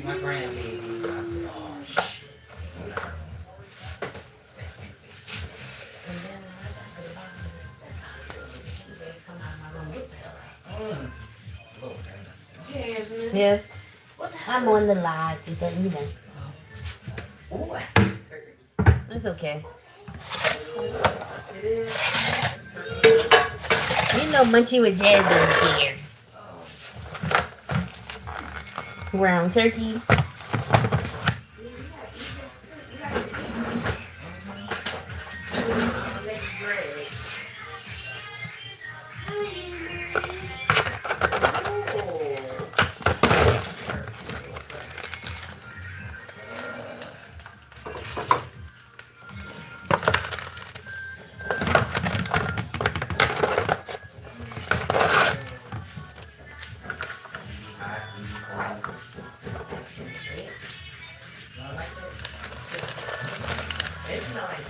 my grandbaby. I said, oh, shit. And then when I got to the bottom of the hospital, the EMS come out of my room. What the hell? Lord, Jasmine. Yes. What the I'm hell? on the live, just letting you know. Oh, It's okay. it is. You know Munchie with Jasmine here. Ground turkey. It's nice.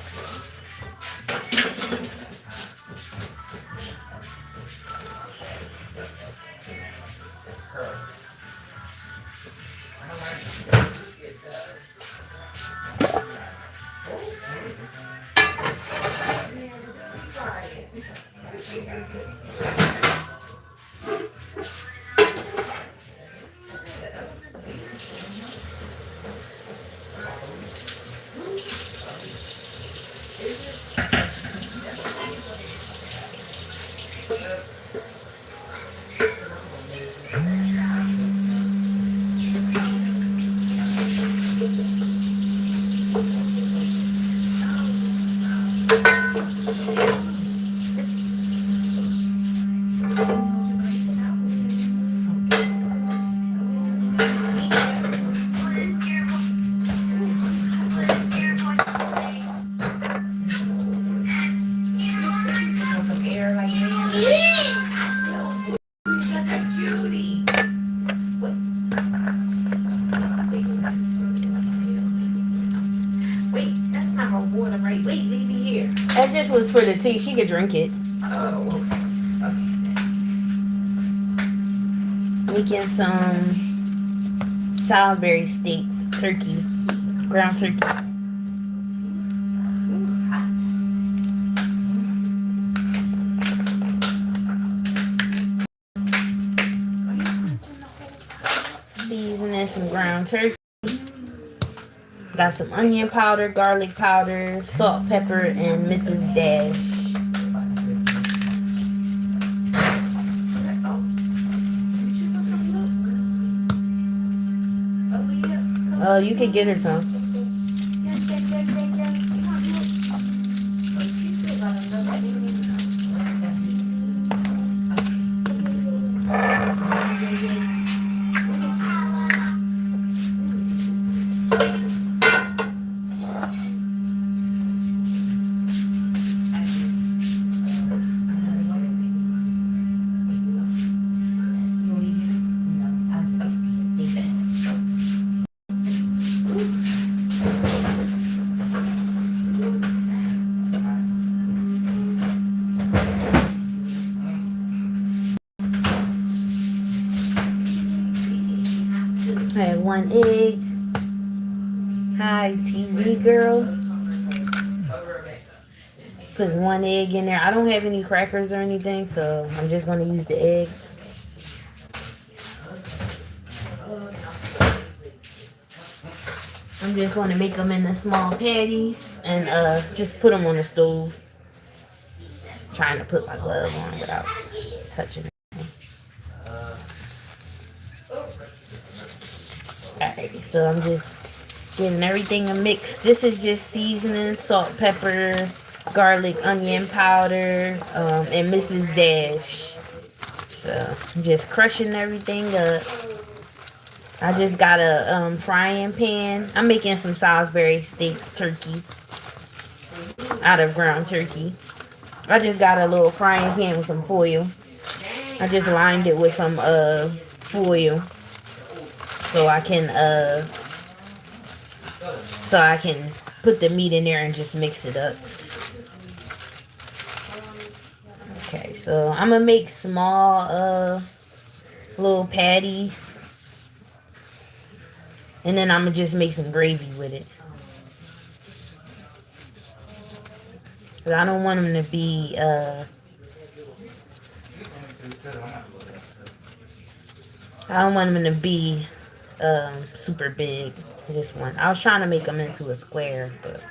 Some air like that's a cutie. Wait, that's not my water, right? Wait, leave me here. That just was for the tea. She could drink it. Oh, okay. Making some Salisbury steaks, turkey, ground turkey. Seasoning some ground turkey. Got some onion powder, garlic powder, salt, pepper, and Mrs. Dash. You could get her some. I had 1 egg. Hi, TV girl. Put 1 egg in there. I don't have any crackers or anything, so I'm just going to use the egg. I'm just going to make them into small patties and just put them on the stove. Trying to put my glove on without touching it. Alright, so I'm just getting everything a mix. This is just seasoning, salt, pepper, garlic, onion powder, and Mrs. Dash. So I'm just crushing everything up. I just got a frying pan. I'm making some Salisbury steaks turkey out of ground turkey. I just got a little frying pan with some foil. I just lined it with some foil so I can put the meat in there and just mix it up. Okay, so I'm gonna make small little patties. And then I'm going to just make some gravy with it. But I don't want them to be, super big. This one. I was trying to make them into a square, but.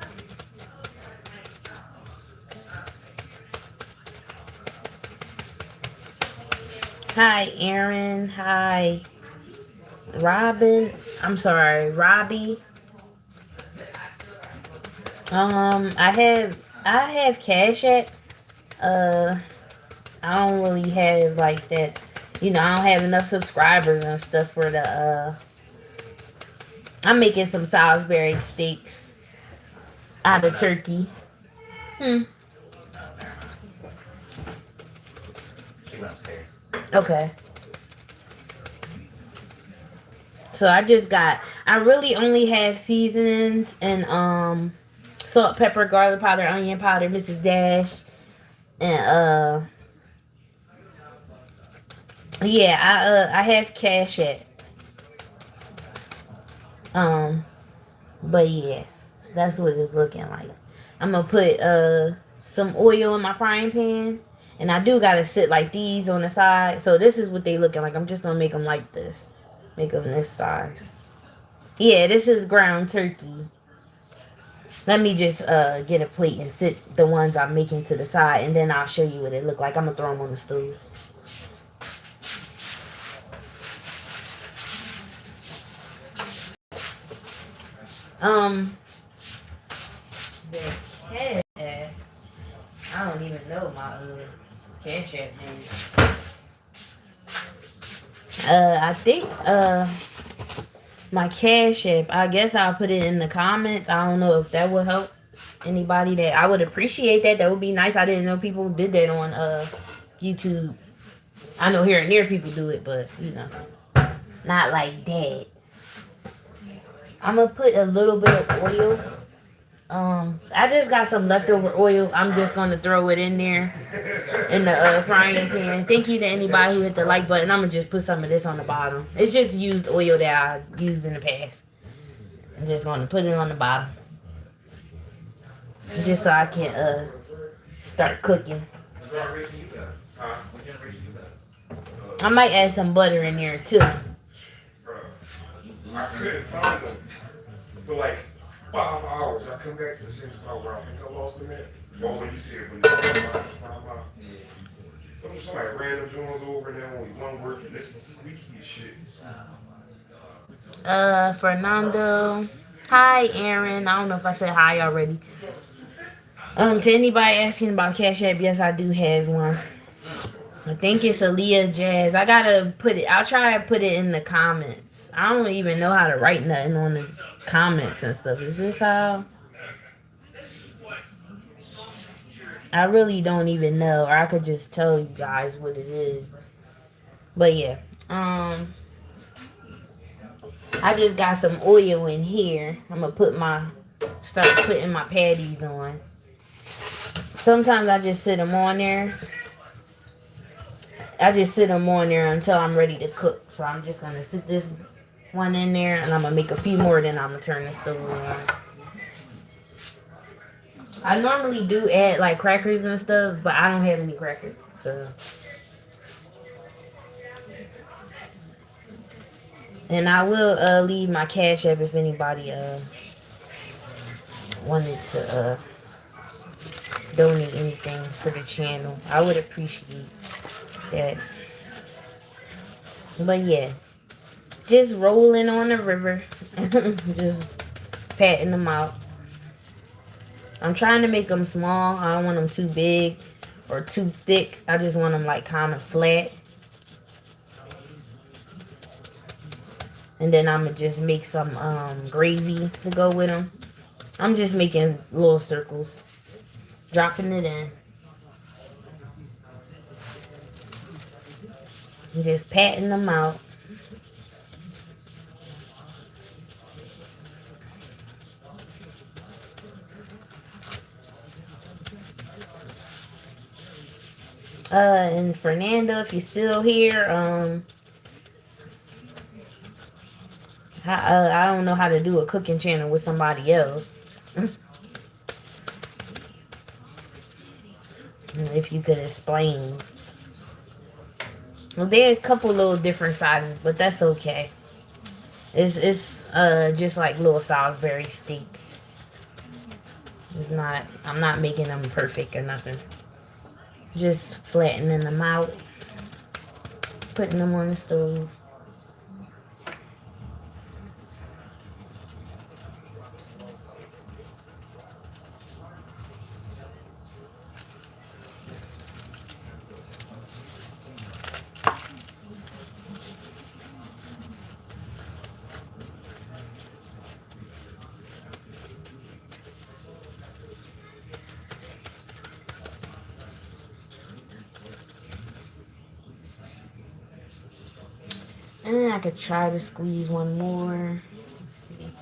Hi, Aaron. Hi, Robin. I'm sorry, Robbie. I have Cash App. I don't really have like that. You know, I don't have enough subscribers and stuff for the. I'm making some Salisbury steaks out of turkey. She went upstairs. Okay. So I really only have seasonings and salt, pepper, garlic powder, onion powder, Mrs. Dash, and yeah, I have Cash App. But yeah, that's what it's looking like. I'm gonna put some oil in my frying pan, and I do gotta sit like these on the side. So this is what they looking like. I'm just gonna make them like this, make them this size. Yeah, this is ground turkey. Let me just get a plate and sit the ones I'm making to the side, and then I'll show you what it look like. I'm gonna throw them on the stove. The cat. I don't even know my Cash App name. I think my Cash App. I guess I'll put it in the comments. I don't know if that would help anybody. That I would appreciate that. That would be nice. I didn't know people did that on YouTube. I know here and there people do it, but you know, not like that. I'm gonna put a little bit of oil. I just got some leftover oil. I'm just gonna throw it in there in the frying pan. Thank you to anybody who hit the like button. I'm gonna just put some of this on the bottom. It's just used oil that I used in the past. I'm just gonna put it on the bottom, just so I can start cooking. I might add some butter in there too. I couldn't find them for like 5 hours. I come back to the same spot where I think I lost them at. Well, when you see it, when you find out. Some like random joints over there, only one working. This one's squeaky as shit. Fernando. Hi, Aaron. I don't know if I said hi already. To anybody asking about Cash App, yes, I do have one. I think it's Aaliyah Jazz. I gotta put it. I'll try to put it in the comments. I don't even know how to write nothing on the comments and stuff. Is this how? I really don't even know, or I could just tell you guys what it is. But yeah, I just got some oil in here. I'm gonna start putting my patties on. Sometimes I just sit them on there. I just sit them on there until I'm ready to cook. So I'm just gonna sit this one in there, and I'm gonna make a few more. Then I'm gonna turn the stove on. I normally do add like crackers and stuff, but I don't have any crackers, so. And I will leave my Cash App if anybody wanted to donate anything for the channel. I would appreciate that. But yeah, just rolling on the river, just patting them out. I'm trying to make them small. I don't want them too big or too thick. I just want them like kind of flat. And then I'm gonna just make some gravy to go with them. I'm just making little circles, dropping it in. And just patting them out. And Fernando, if you're still here, I don't know how to do a cooking channel with somebody else. If you could explain. Well, there are a couple little different sizes, but that's okay. It's just like little Salisbury steaks. It's not, I'm not making them perfect or nothing. Just flattening them out, putting them on the stove. And I could try to squeeze one more. Let's see.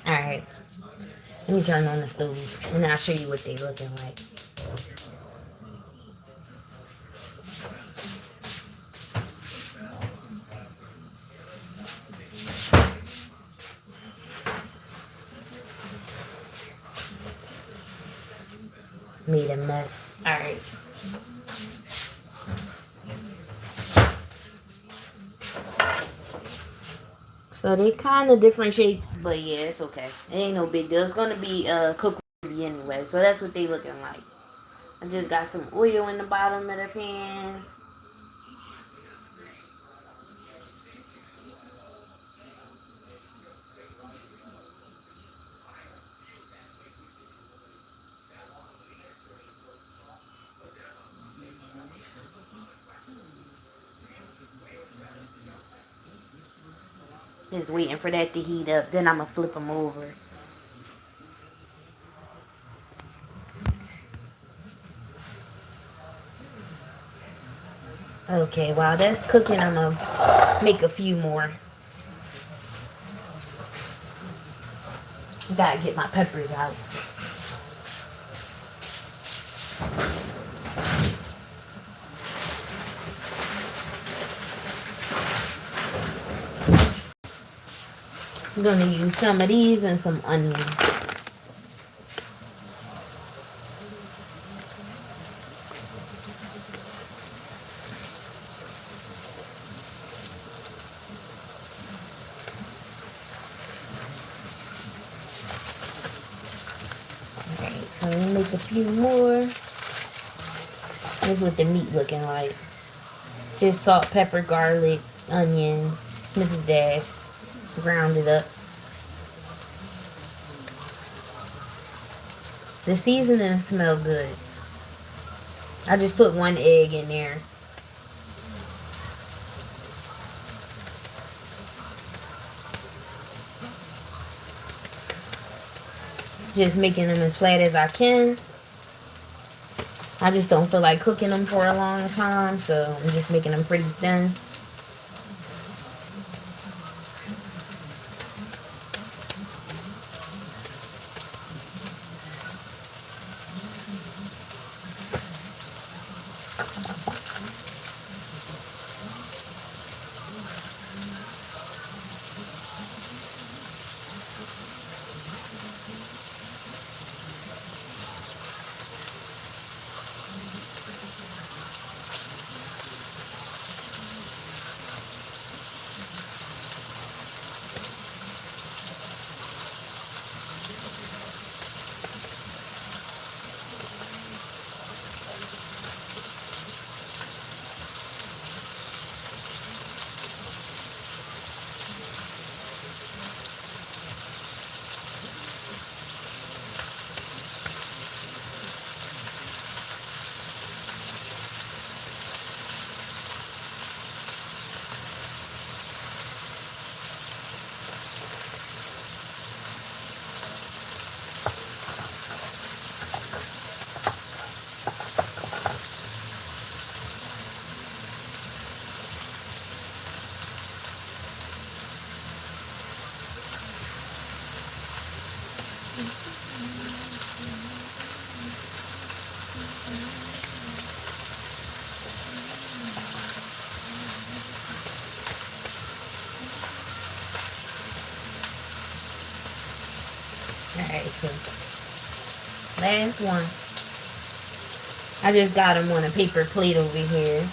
Alright. Let me turn on the stove and I'll show you what they looking like. Made a mess. Alright. So they kind of different shapes, but yeah, it's okay. It ain't no big deal. It's gonna be cooked anyway, so that's what they looking like. I just got some oil in the bottom of the pan. Just waiting for that to heat up. Then I'm going to flip them over. Okay, while that's cooking, I'm going to make a few more. Gotta get my peppers out. I'm gonna use some of these and some onions. Alright, so I'm gonna make a few more. Here's what the meat looking like. Just salt, pepper, garlic, onion, Mrs. Dash. Ground it up. The seasoning smells good. I just put 1 egg in there. Just making them as flat as I can. I just don't feel like cooking them for a long time, so I'm just making them pretty thin. Alright, so last one. I just got them on a paper plate over here.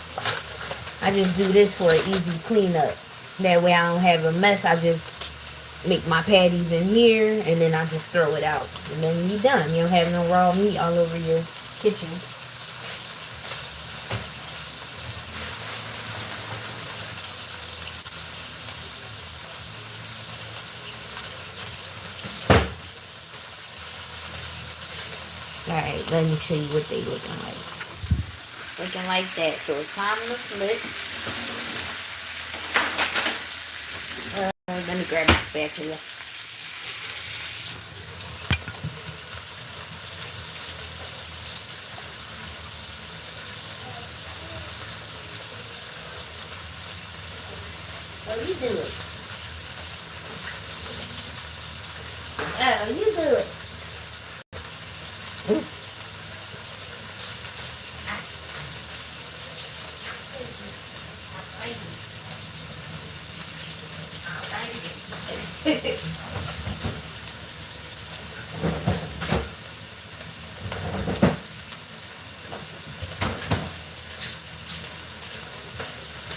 I just do this for an easy cleanup. That way I don't have a mess. I just make my patties in here and then I just throw it out. And then you're done. You don't have no raw meat all over your kitchen. Alright, let me show you what they looking like. Looking like that. So it's time to flip. Let me grab my spatula. Oh, you do it. Oh, you do it. Ooh.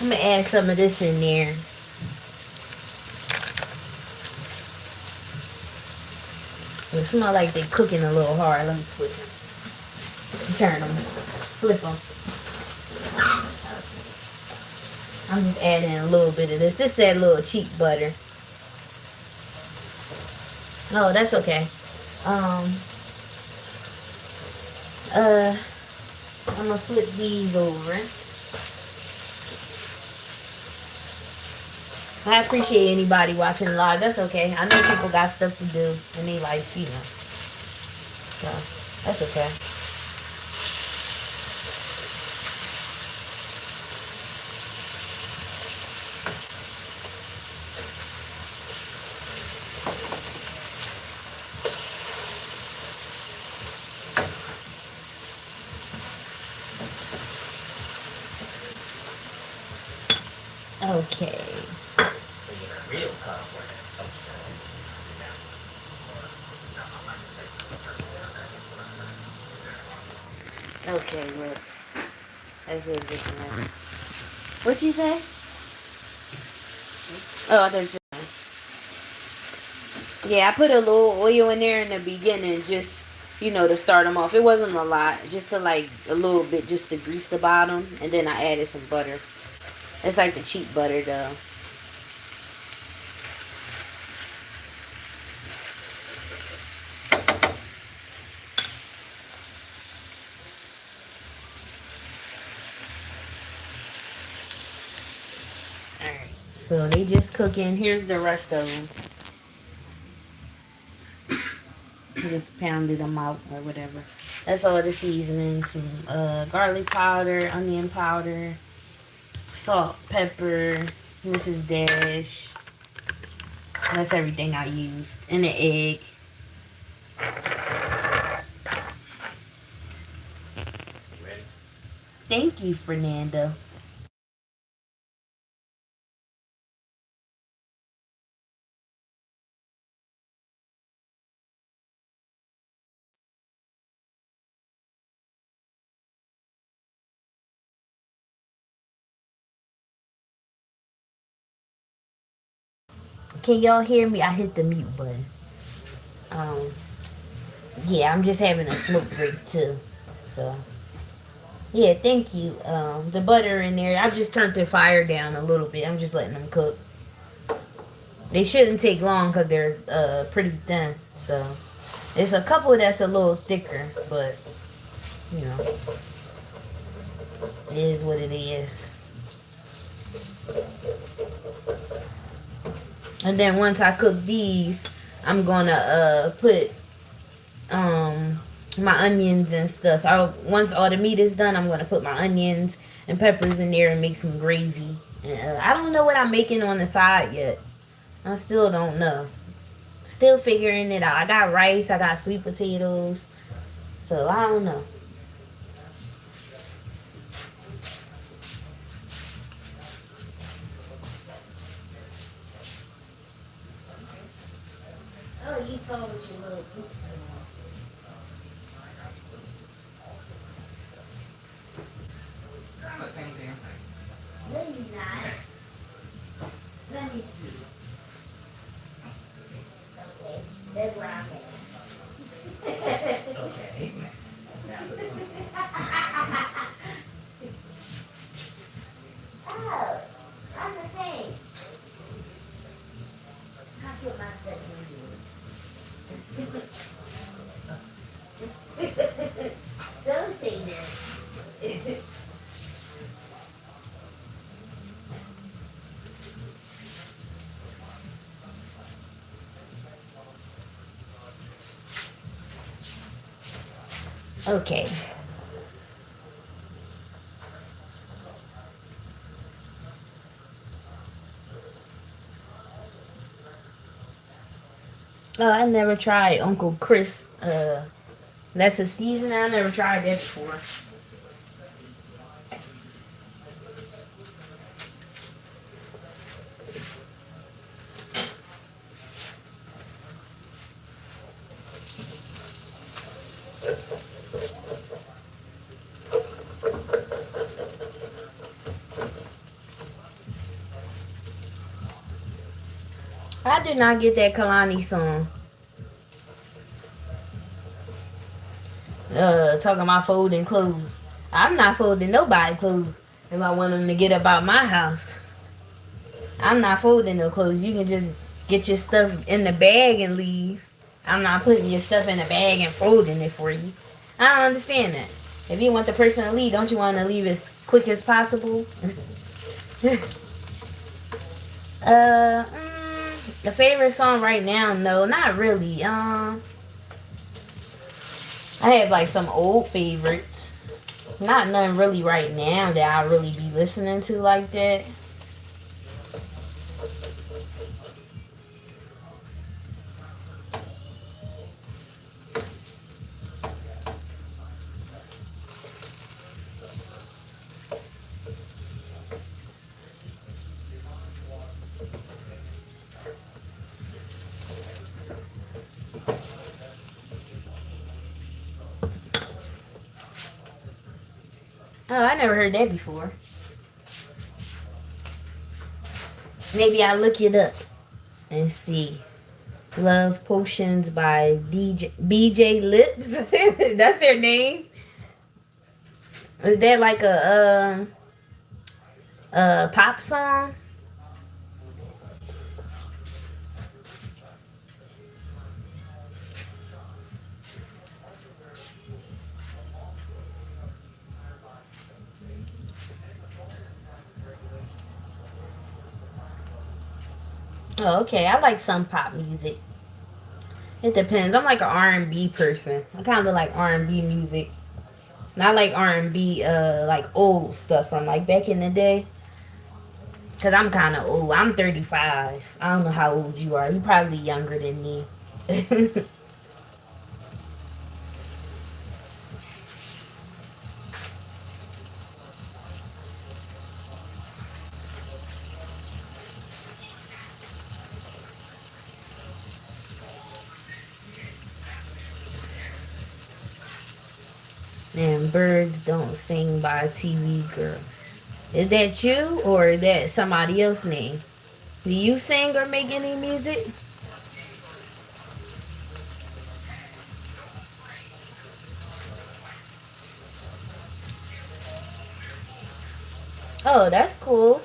I'm gonna add some of this in there. It smells like they're cooking a little hard. Let me switch them. Turn them. Flip them. I'm just adding a little bit of this. This is that little cheap butter. No, that's okay. I'm gonna flip these over. I appreciate anybody watching live. That's okay. I know people got stuff to do in their life, you know. So, that's okay. Okay. Okay, look. That's a good one. What'd she say? Oh, I thought you said. Yeah, I put a little oil in there in the beginning just, you know, to start them off. It wasn't a lot, just to like a little bit just to grease the bottom. And then I added some butter. It's like the cheap butter though. Alright, so they just cooking. Here's the rest of them. Just pounded them out or whatever. That's all the seasoning. Some garlic powder, onion powder, salt, pepper, Mrs. Dash. That's everything I used. And the egg. Ready? Thank you, Fernando. Can y'all hear me? I hit the mute button. Yeah, I'm just having a smoke break too. So, yeah, thank you. The butter in there, I just turned the fire down a little bit. I'm just letting them cook. They shouldn't take long because they're pretty thin. So, there's a couple that's a little thicker, but, you know, it is what it is. And then once I cook these, I'm gonna put my onions and stuff. Once all the meat is done, I'm gonna put my onions and peppers in there and make some gravy. And, I don't know what I'm making on the side yet. I still don't know. Still figuring it out. I got rice. I got sweet potatoes. So I don't know. Oh, you told what you little poop. I'm the same thing. No, you're not. Let me see. Okay, that's where I'm at. Okay. Oh, I'm the same. I put my stuff in yours. Don't say that. Okay. Oh, I never tried Uncle Chris. That's a season. I never tried that before. I did not get that Kalani song. Talking about folding clothes. I'm not folding nobody clothes if I want them to get up out my house. I'm not folding no clothes. You can just get your stuff in the bag and leave. I'm not putting your stuff in a bag and folding it for you. I don't understand that. If you want the person to leave, don't you want to leave as quick as possible? A favorite song right now? No, not really. I have like some old favorites. Not none really right now that I really be listening to like that. Oh, I never heard that before. Maybe I'll look it up and see. Love Potions by BJ Lips. That's their name. Is that like a pop song? Oh, okay. I like some pop music. It depends. I'm like an R&B person. I kind of like R&B music. Not like R&B, like old stuff from like back in the day. Cause I'm kind of old. I'm 35. I don't know how old you are. You probably younger than me. And Birds Don't Sing by TV Girl. Is that you or is that somebody else's name? Do you sing or make any music? Oh, that's cool.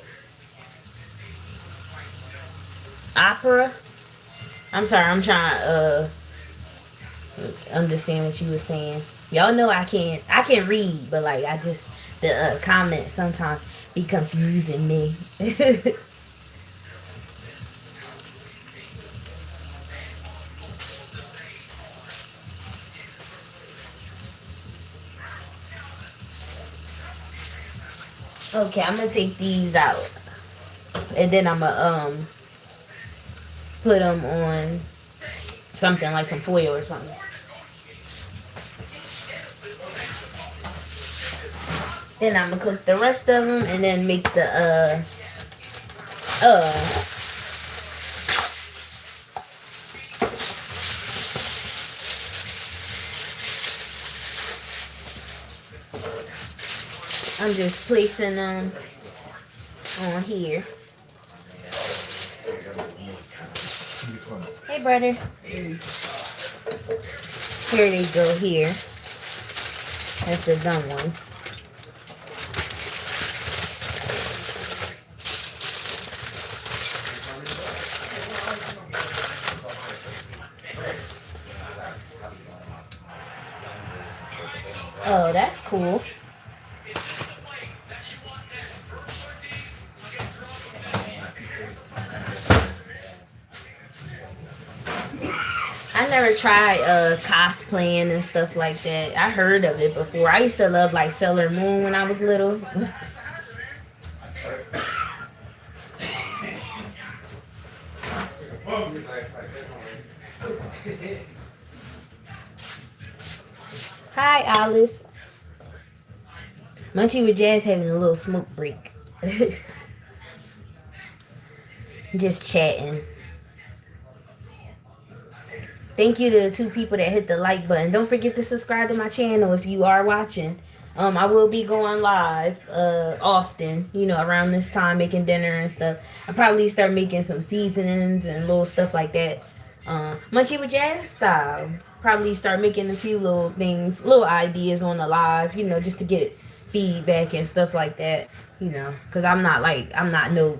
Opera? I'm sorry, I'm trying to understand what you were saying. Y'all know I can read, but like I just the comments sometimes be confusing me. Okay, I'm gonna take these out, and then I'm gonna put them on something like some foil or something. Then I'm gonna cook the rest of them, and then make the uh I'm just placing them on here. Hey, brother. Here they go here. That's the done ones. Oh, that's cool. I never tried cosplaying and stuff like that. I heard of it before. I used to love like Sailor Moon when I was little. Hi, Alice. Munchie with Jazz having a little smoke break. Just chatting. Thank you to the 2 people that hit the like button. Don't forget to subscribe to my channel if you are watching. I will be going live often, you know, around this time, making dinner and stuff. I'll probably start making some seasonings and little stuff like that. Munchie with Jazz style. Probably start making a few little things, little ideas on the live, you know, just to get feedback and stuff like that, you know, because I'm not no,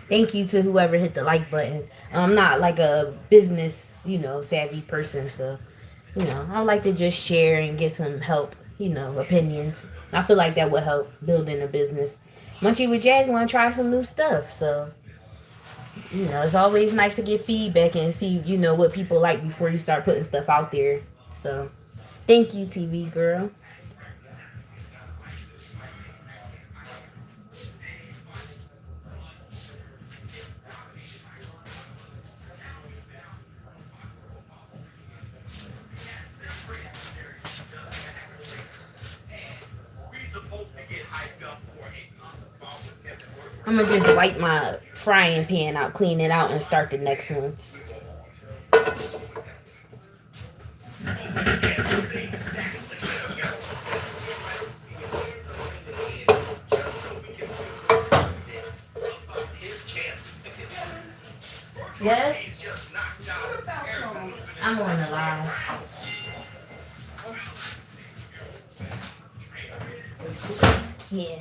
thank you to whoever hit the like button. I'm not like a business, you know, savvy person, so, you know, I like to just share and get some help, you know, opinions. I feel like that would help building a business. Munchie with Jazz want to try some new stuff, so, you know, it's always nice to get feedback and see, you know, what people like before you start putting stuff out there. So, thank you, TV girl. I'm gonna just wipe my frying pan out, clean it out, and start the next ones. Yes? I'm on the live. Yeah.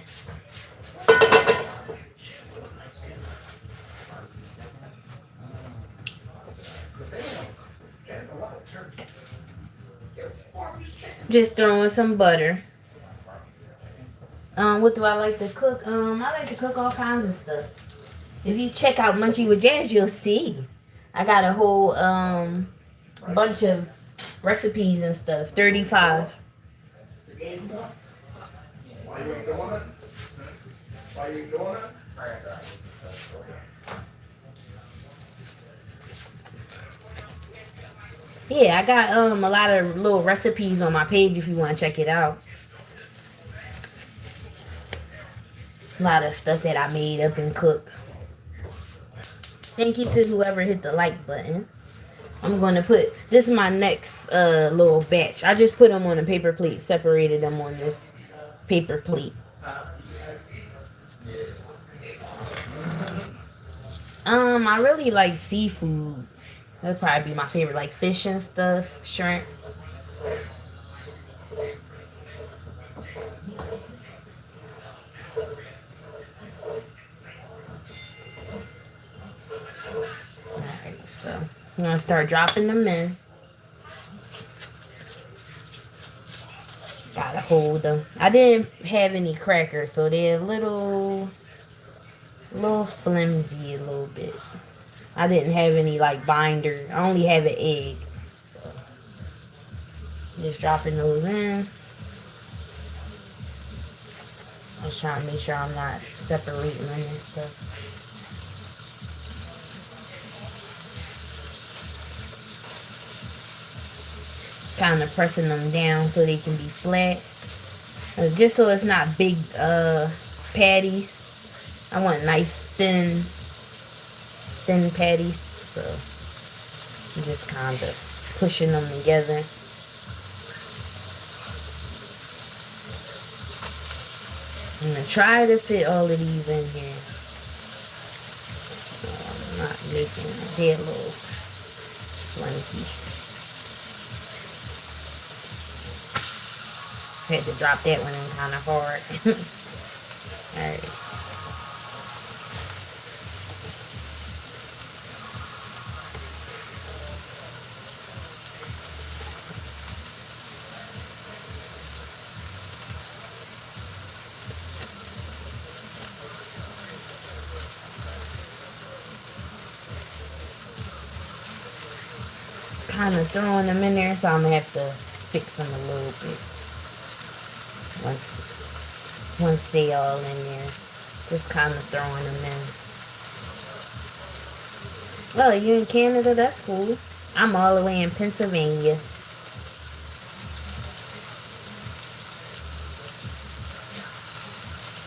Just throwing some butter. What do I like to cook? I like to cook all kinds of stuff. If you check out Munchie with Jazz, you'll see. I got a whole bunch of recipes and stuff. 35. Why you ain't doing it? Why you ain't doing it? Yeah, I got a lot of little recipes on my page if you want to check it out. A lot of stuff that I made up and cook. Thank you to whoever hit the like button. I'm going to put, this is my next little batch. I just put them on a paper plate, separated them on this paper plate. I really like seafood. That'd probably be my favorite, like fish and stuff, shrimp. Alright, so I'm gonna start dropping them in. Gotta hold them. I didn't have any crackers, so they're a little flimsy a little bit. I didn't have any like binder. I only have an egg. So just dropping those in. I was trying to make sure I'm not separating them and stuff. Kind of pressing them down so they can be flat. Just so it's not big patties. I want nice thin patties, so I'm just kind of pushing them together. I'm gonna try to fit all of these in here. I'm not making a dead little flinty. Had to drop that one in kind of hard. Alright. Kind of throwing them in there, so I'm gonna have to fix them a little bit once they all in there. Just kind of throwing them in. Well, you in Canada, that's cool. I'm all the way in Pennsylvania.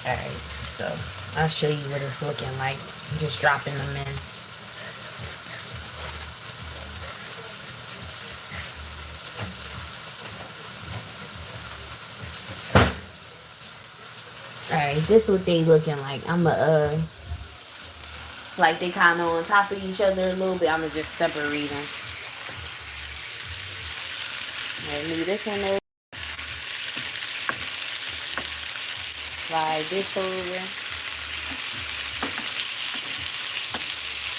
Alright, so I'll show you what it's looking like. I'm just dropping them in. Alright, this is what they looking like. I'ma like they kind of on top of each other a little bit. I'ma just separate them. Alright, move this one over. Slide this over.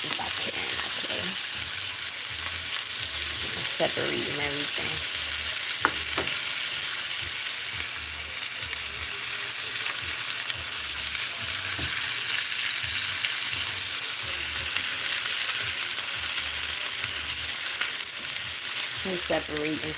If I can, okay. Separating everything. And separating.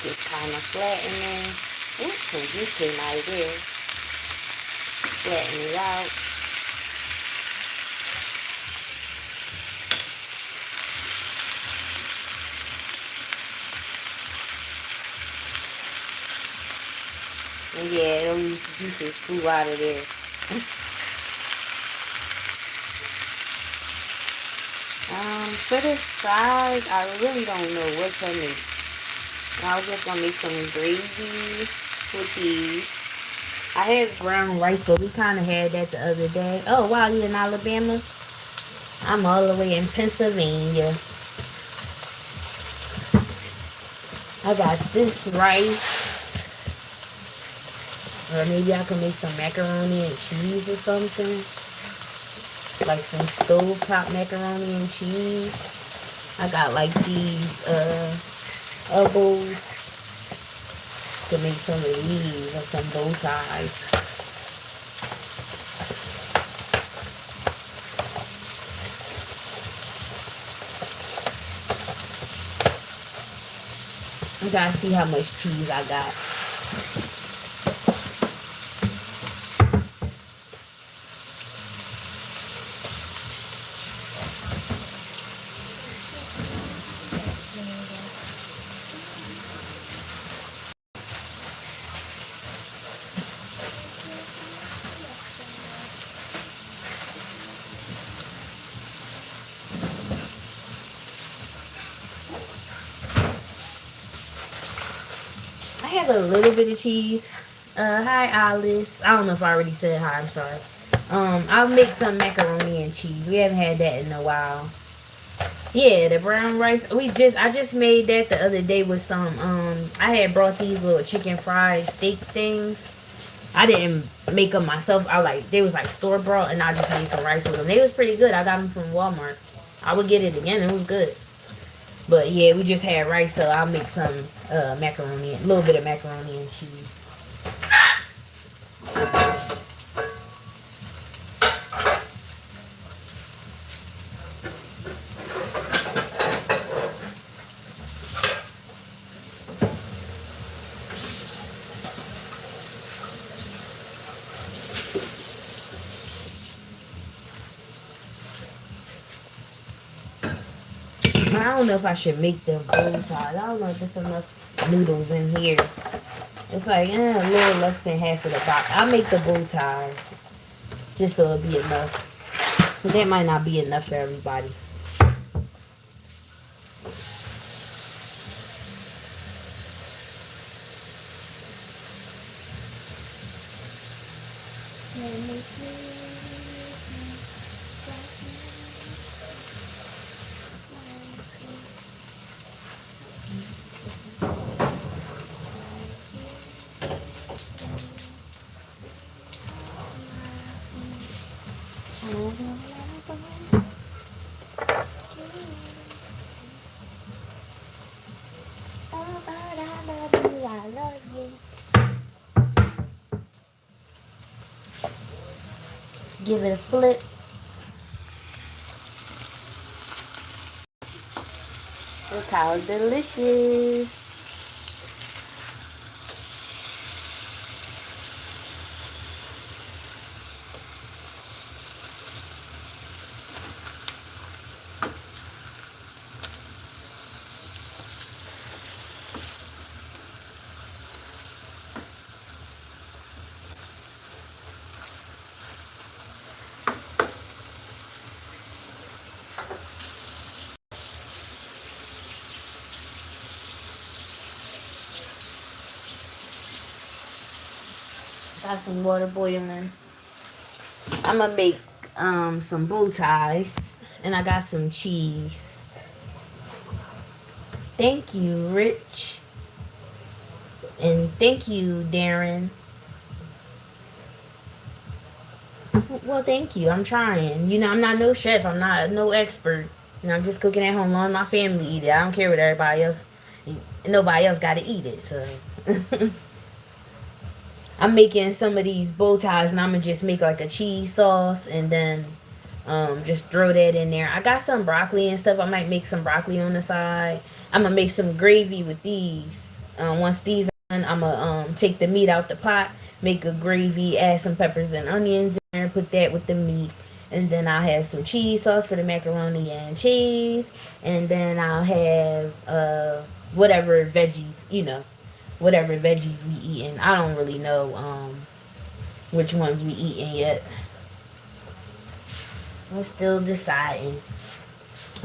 Just kind of flattening. Oops, so this came out of there. Flatten it out. And yeah, those juices flew out of there. For this side, I really don't know what to make. I was just gonna make some gravy with these. I had brown rice, but we kind of had that the other day. Oh, wow, you in Alabama? I'm all the way in Pennsylvania. I got this rice. Or maybe I can make some macaroni and cheese or something. Like some stovetop macaroni and cheese. I got like these elbows to make some of these or some bow ties. I gotta see how much cheese I got. I had a little bit of cheese. Hi Alice. I don't know if I already said hi, I'm sorry. I'll make some macaroni and cheese. We haven't had that in a while. Yeah, the brown rice. I just made that the other day with some I had brought these little chicken fried steak things. I didn't make them myself. They was like store bought, and I just made some rice with them. They was pretty good. I got them from Walmart. I would get it again. It was good. But yeah, we just had rice, so I'll make some macaroni, a little bit of macaroni and cheese. I don't know if I should make them bow ties. I don't know if there's enough noodles in here. It's like a little less than half of the box. I'll make the bow ties just so it'll be enough. But that might not be enough for everybody. Give it a flip. Look how delicious. Got some water boiling. I'm gonna make some bow ties, and I got some cheese. Thank you, Rich, and thank you, Darren. Well, thank you. I'm trying. You know, I'm not no chef. I'm not no expert. You know, I'm just cooking at home, letting my family eat it. I don't care what everybody else. Nobody else got to eat it, so. I'm making some of these bow ties, and I'm gonna just make like a cheese sauce, and then just throw that in there. I got some broccoli and stuff. I might make some broccoli on the side. I'm gonna make some gravy with these. Once these are done, I'm gonna take the meat out the pot, make a gravy, add some peppers and onions in there, put that with the meat, and then I'll have some cheese sauce for the macaroni and cheese, and then I'll have whatever veggies, you know, whatever veggies we eating. I don't really know which ones we eating yet. I'm still deciding.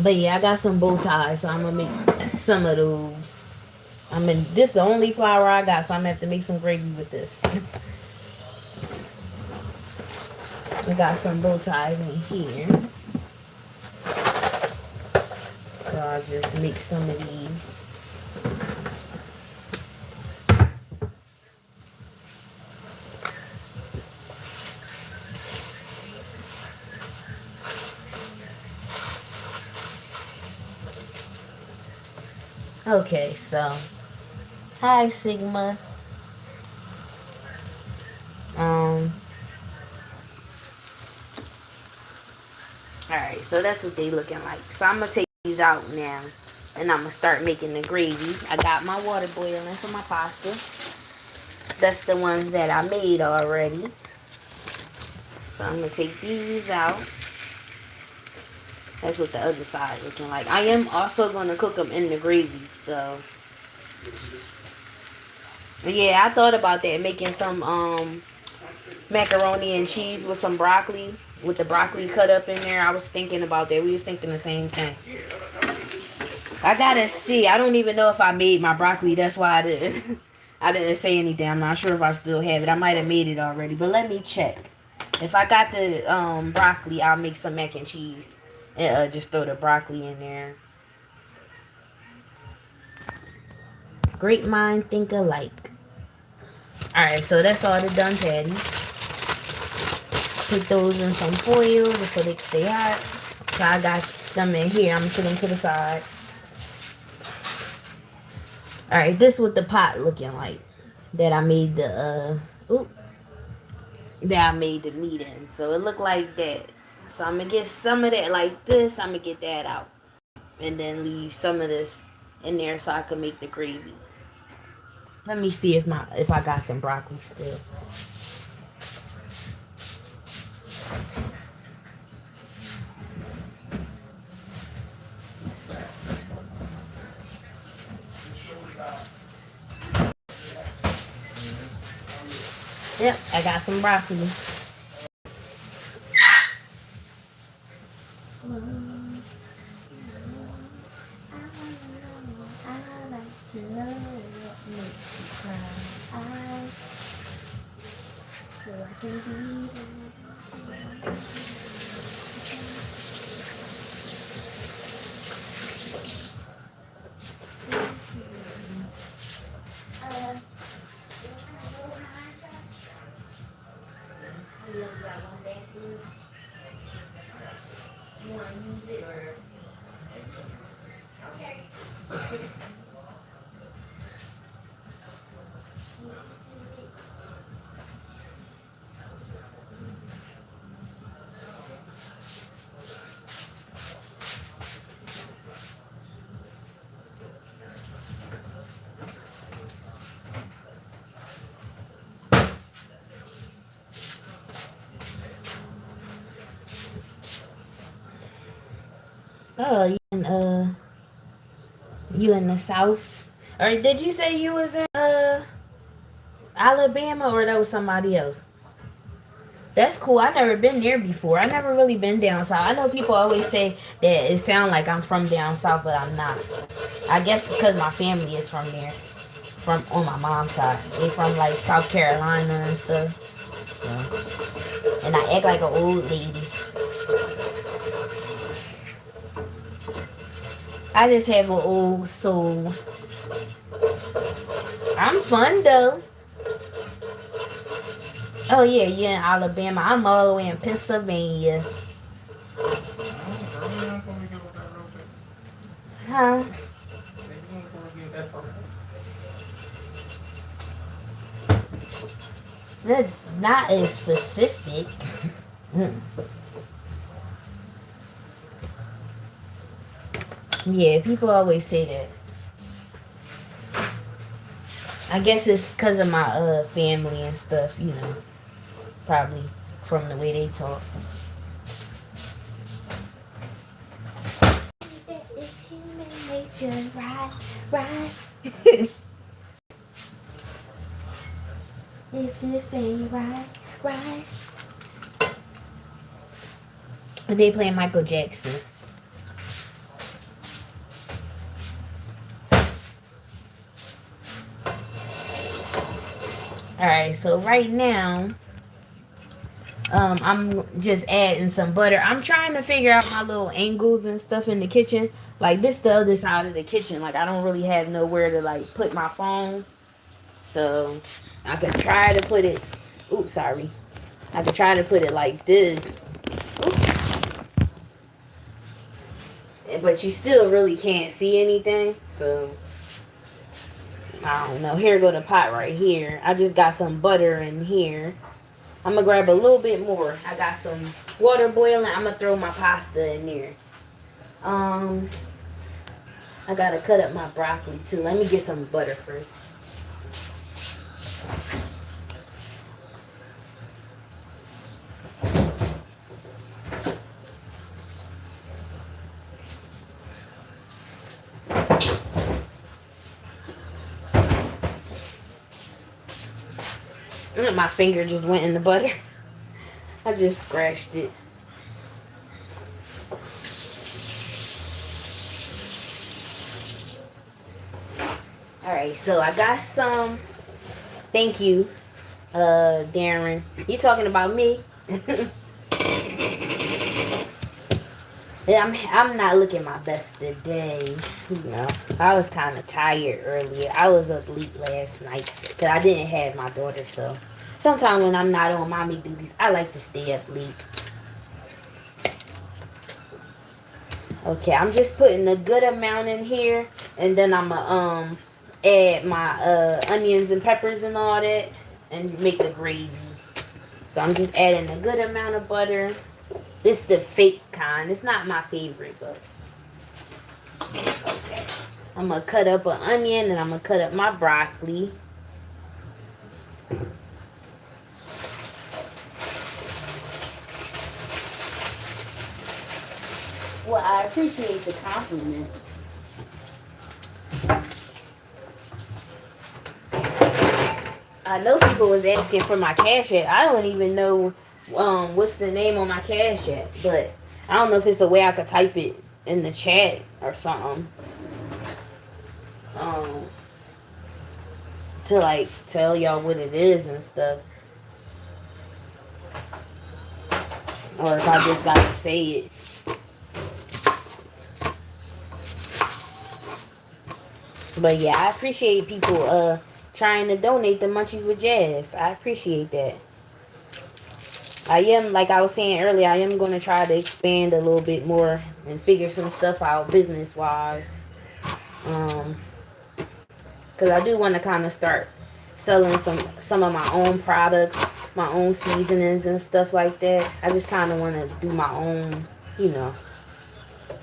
But yeah, I got some bow ties, so I'm gonna make some of those. This is the only flour I got, so I'm gonna have to make some gravy with this. I got some bow ties in here. So I'll just make some of these. Okay, so hi Sigma. Alright, so that's what they looking like. So I'm gonna take these out now, and I'm gonna start making the gravy. I got my water boiling for my pasta. That's the ones that I made already. So I'm gonna take these out. That's what the other side looking like. I am also going to cook them in the gravy, so. Yeah, I thought about that, making some macaroni and cheese with some broccoli, with the broccoli cut up in there. I was thinking about that. We was thinking the same thing. I gotta see. I don't even know if I made my broccoli. That's why I didn't. I didn't say anything. I'm not sure if I still have it. I might have made it already, but let me check. If I got the broccoli, I'll make some mac and cheese. And just throw the broccoli in there. Great mind think alike. Alright, so that's all the done patties. Put those in some foil just so they can stay hot. So I got them in here. I'm going to put them to the side. Alright, this is what the pot looking like. That I made the that I made the meat in. So it looked like that. So I'm going to get some of that like this. I'm going to get that out. And then leave some of this in there so I can make the gravy. Let me see if I got some broccoli still. Yep, I got some broccoli. Oh, you in the South? Or did you say you was in Alabama, or that was somebody else? That's cool. I never been there before. I never really been down south. I know people always say that it sound like I'm from down south, but I'm not. I guess because my family is from there, from on my mom's side. They from like South Carolina and stuff. Yeah. And I act like an old lady. I just have an old soul. I'm fun though. Oh yeah, in Alabama. I'm all the way in Pennsylvania. Huh? That's not as specific. Yeah, people always say that. I guess it's because of my family and stuff, you know. Probably from the way they talk. It's human nature, right. If this ain't right. They playing Michael Jackson. Alright, so right now, I'm just adding some butter. I'm trying to figure out my little angles and stuff in the kitchen. Like, this the other side of the kitchen. Like, I don't really have nowhere to, like, put my phone. So, I could try to put it... Oops, sorry. I could try to put it like this. Oops. But you still really can't see anything. So... I don't know. Here go the pot right here. I just got some butter in here. I'm going to grab a little bit more. I got some water boiling. I'm going to throw my pasta in there. I got to cut up my broccoli too. Let me get some butter first. My finger just went in the butter. I just scratched it. Alright, so I got some. Thank you, Darren. You talking about me? I'm not looking my best today. You know, I was kind of tired earlier. I was up late last night because I didn't have my daughter, so sometimes when I'm not on mommy duties, I like to stay up late. Okay, I'm just putting a good amount in here, and then I'm gonna add my onions and peppers and all that, and make a gravy. So I'm just adding a good amount of butter. This is the fake kind. It's not my favorite, but okay. I'm gonna cut up an onion, and I'm gonna cut up my broccoli. Well, I appreciate the compliments. I know people was asking for my Cash App. I don't even know what's the name on my Cash App, but I don't know if it's a way I could type it in the chat or something. To like tell y'all what it is and stuff. Or if I just gotta say it. But yeah, I appreciate people trying to donate to Munchies with Jazz. I appreciate that. I am, like I was saying earlier, I am going to try to expand a little bit more and figure some stuff out business-wise. Because I do want to kind of start selling some of my own products, my own seasonings and stuff like that. I just kind of want to do my own,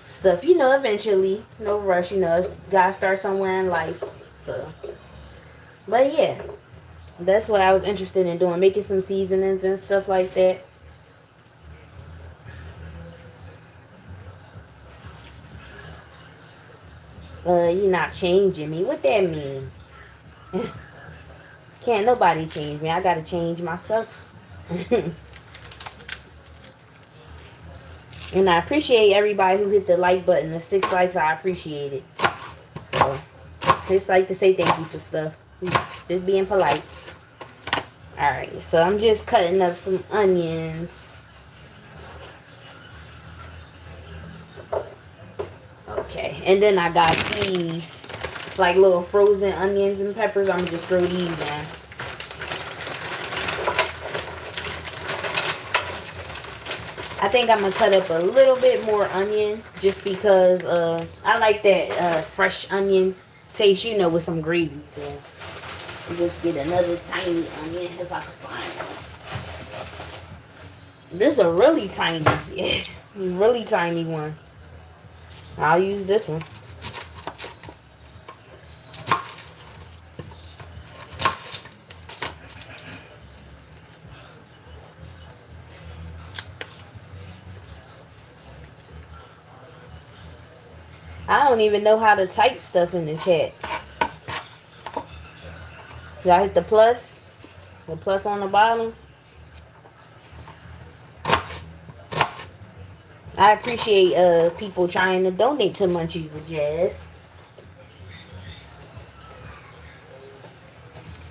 stuff. Eventually. No rush, gotta start somewhere in life. So, but yeah. That's what I was interested in doing, making some seasonings and stuff like that. You're not changing me. What that mean? Can't nobody change me. I gotta change myself. And I appreciate everybody who hit the like button. The 6 likes, I appreciate it. So, just like to say thank you for stuff. Just being polite. Alright, so I'm just cutting up some onions. Okay, and then I got these, like little frozen onions and peppers. I'm going to just throw these in. I think I'm going to cut up a little bit more onion, just because I like that fresh onion taste, with some gravy. So just get another tiny onion if I can find it. This is a really tiny, really tiny one. I'll use this one. I don't even know how to type stuff in the chat. Y'all hit the plus on the bottom. I appreciate people trying to donate to Munchies with Jazz.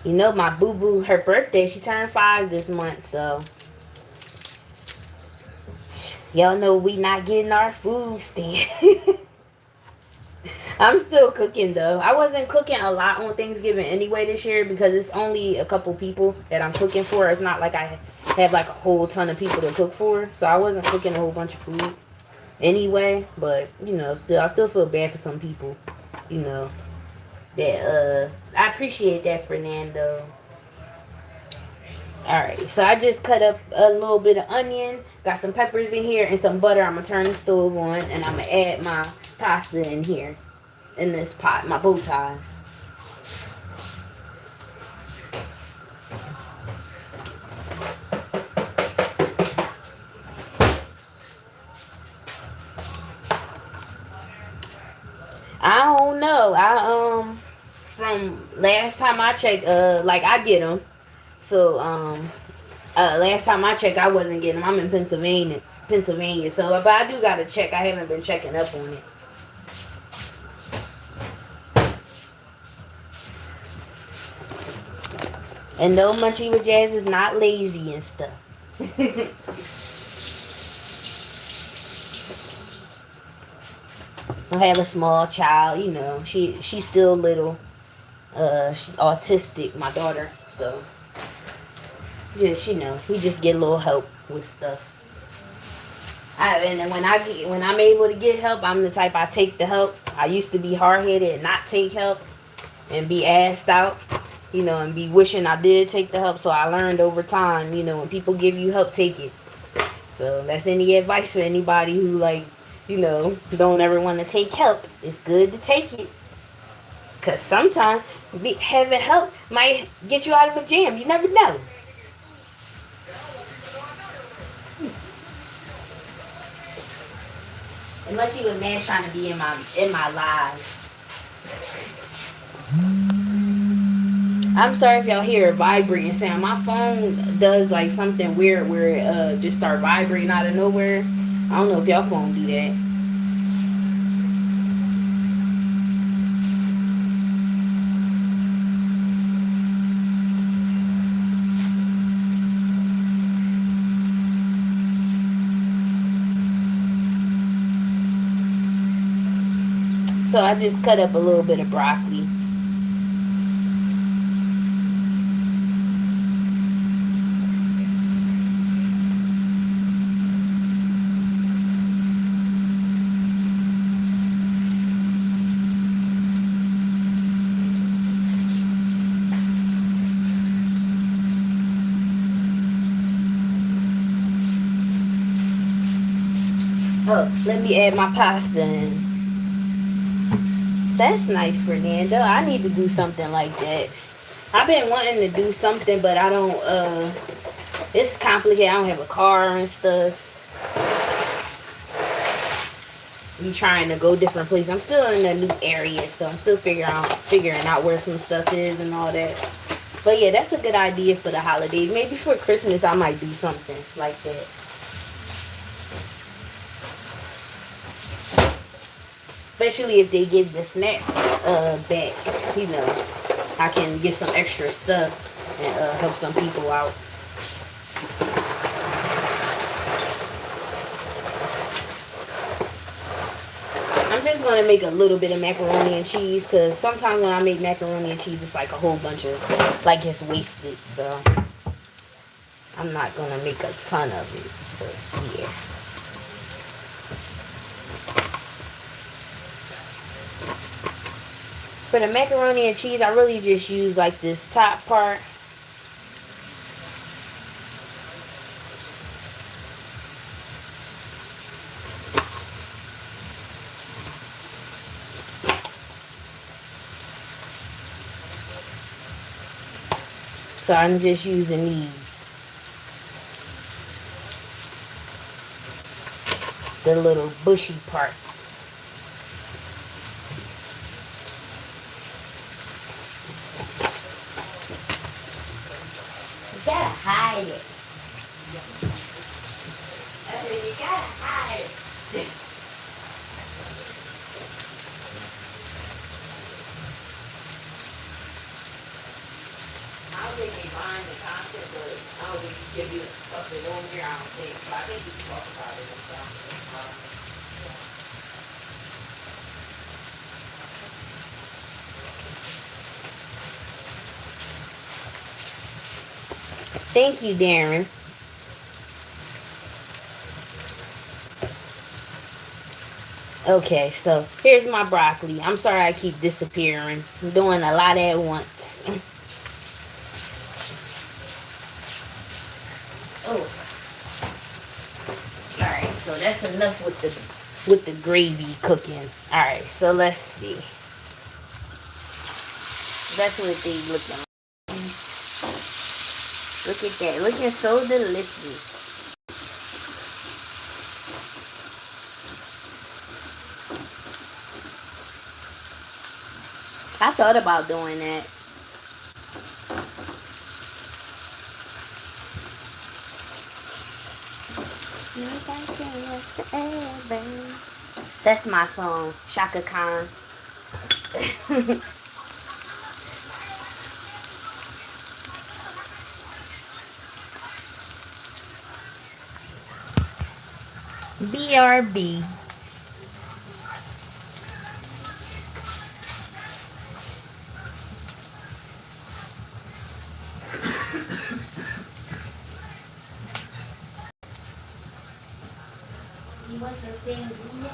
My boo-boo, her birthday, she turned 5 this month, so y'all know we not getting our food stamp. I'm still cooking though. I wasn't cooking a lot on Thanksgiving anyway this year because it's only a couple people that I'm cooking for. It's not like I have like a whole ton of people to cook for. So I wasn't cooking a whole bunch of food anyway. But, I still feel bad for some people, that I appreciate that, Fernando. Alright, so I just cut up a little bit of onion, got some peppers in here and some butter. I'm going to turn the stove on and I'm going to add my pasta in here. In this pot, my bow ties. I don't know. From last time I checked, I get them. So last time I checked, I wasn't getting them. I'm in Pennsylvania. So, but I do gotta check. I haven't been checking up on it. And no, Munchie with Jazz is not lazy and stuff. I have a small child, she's still little. She's autistic, my daughter. So, just, we just get a little help with stuff. And when I'm able to get help, I'm the type I take the help. I used to be hard-headed and not take help and be asked out. And be wishing I did take the help. So I learned over time, when people give you help, take it. So that's any advice for anybody who, don't ever want to take help. It's good to take it. Because sometimes having help might get you out of a jam. You never know. And Munchie was mad trying to be in my live. I'm sorry if y'all hear a vibrating sound. My phone does like something weird where it just start vibrating out of nowhere. I don't know if y'all phone do that. So I just cut up a little bit of broccoli. Oh, let me add my pasta in. That's nice, Fernando. I need to do something like that. I've been wanting to do something, but I don't, it's complicated. I don't have a car and stuff. I'm trying to go different places. I'm still in a new area, so I'm still figuring out where some stuff is and all that. But yeah, that's a good idea for the holidays. Maybe for Christmas, I might do something like that. Especially if they give the snack back, you know, I can get some extra stuff and help some people out. I'm just going to make a little bit of macaroni and cheese because sometimes when I make macaroni and cheese, it's like a whole bunch of, like it's wasted. So I'm not going to make a ton of it, but yeah. For the macaroni and cheese, I really just use like this top part. So I'm just using these. The little bushy parts. You gotta hide it. You gotta hide it. I don't think they find the concept, but I don't think you give you stuff to go in here, I don't think. But I think you can talk about it and stuff. Thank you, Darren. Okay, so here's my broccoli. I'm sorry I keep disappearing. I'm doing a lot at once. Oh. Alright, so that's enough with the gravy cooking. Alright, so let's see. That's what they looking like. Look at that. Looking so delicious. I thought about doing that. That's my song, Shaka Khan. BRB. You want some sangria?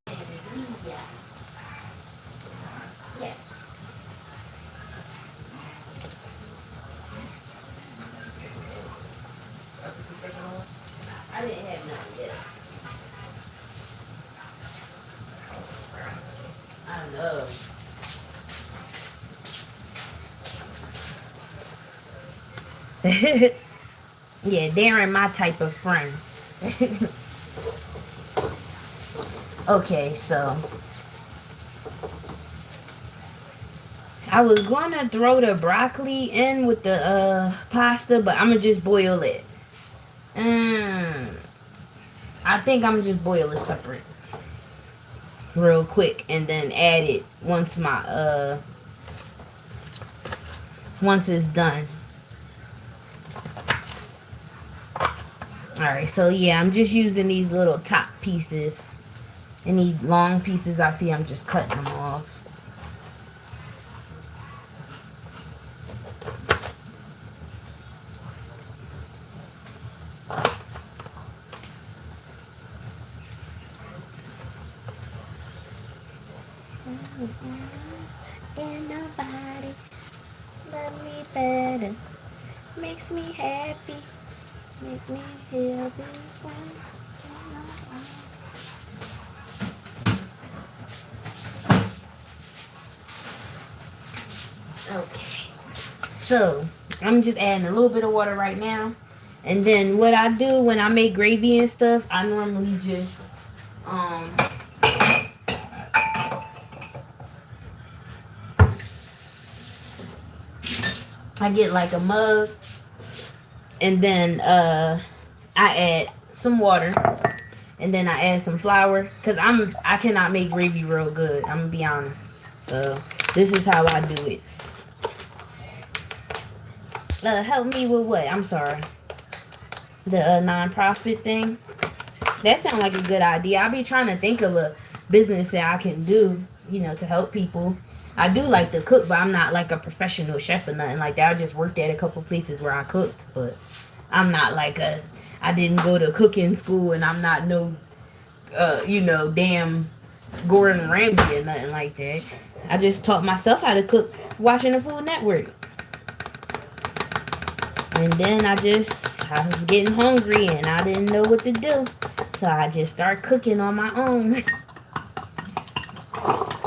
Sangria. Yeah. I didn't have nothing yet. I know. Yeah, Darren, my type of friend. Okay, so I was gonna throw the broccoli in with the pasta, but I'm gonna just boil it. Mm, I think I'm gonna just boil it separate, real quick, and then add it once it's done. All right, so yeah, I'm just using these little top pieces. Any long pieces I see, I'm just cutting them off. And nobody love me better, makes me happy, make me feel this way. Okay, so I'm just adding a little bit of water right now, and then what I do when I make gravy and stuff, I normally just um I get like a mug, and then I add some water, and then I add some flour, cause I cannot make gravy real good. I'm gonna be honest. So this is how I do it. Help me with what? I'm sorry. The nonprofit thing. That sounds like a good idea. I'll be trying to think of a business that I can do, to help people. I do like to cook, but I'm not like a professional chef or nothing like that. I just worked at a couple places where I cooked, but I'm not like I didn't go to cooking school, and I'm not no, damn Gordon Ramsay or nothing like that. I just taught myself how to cook watching the Food Network. And then I was getting hungry and I didn't know what to do. So I just started cooking on my own.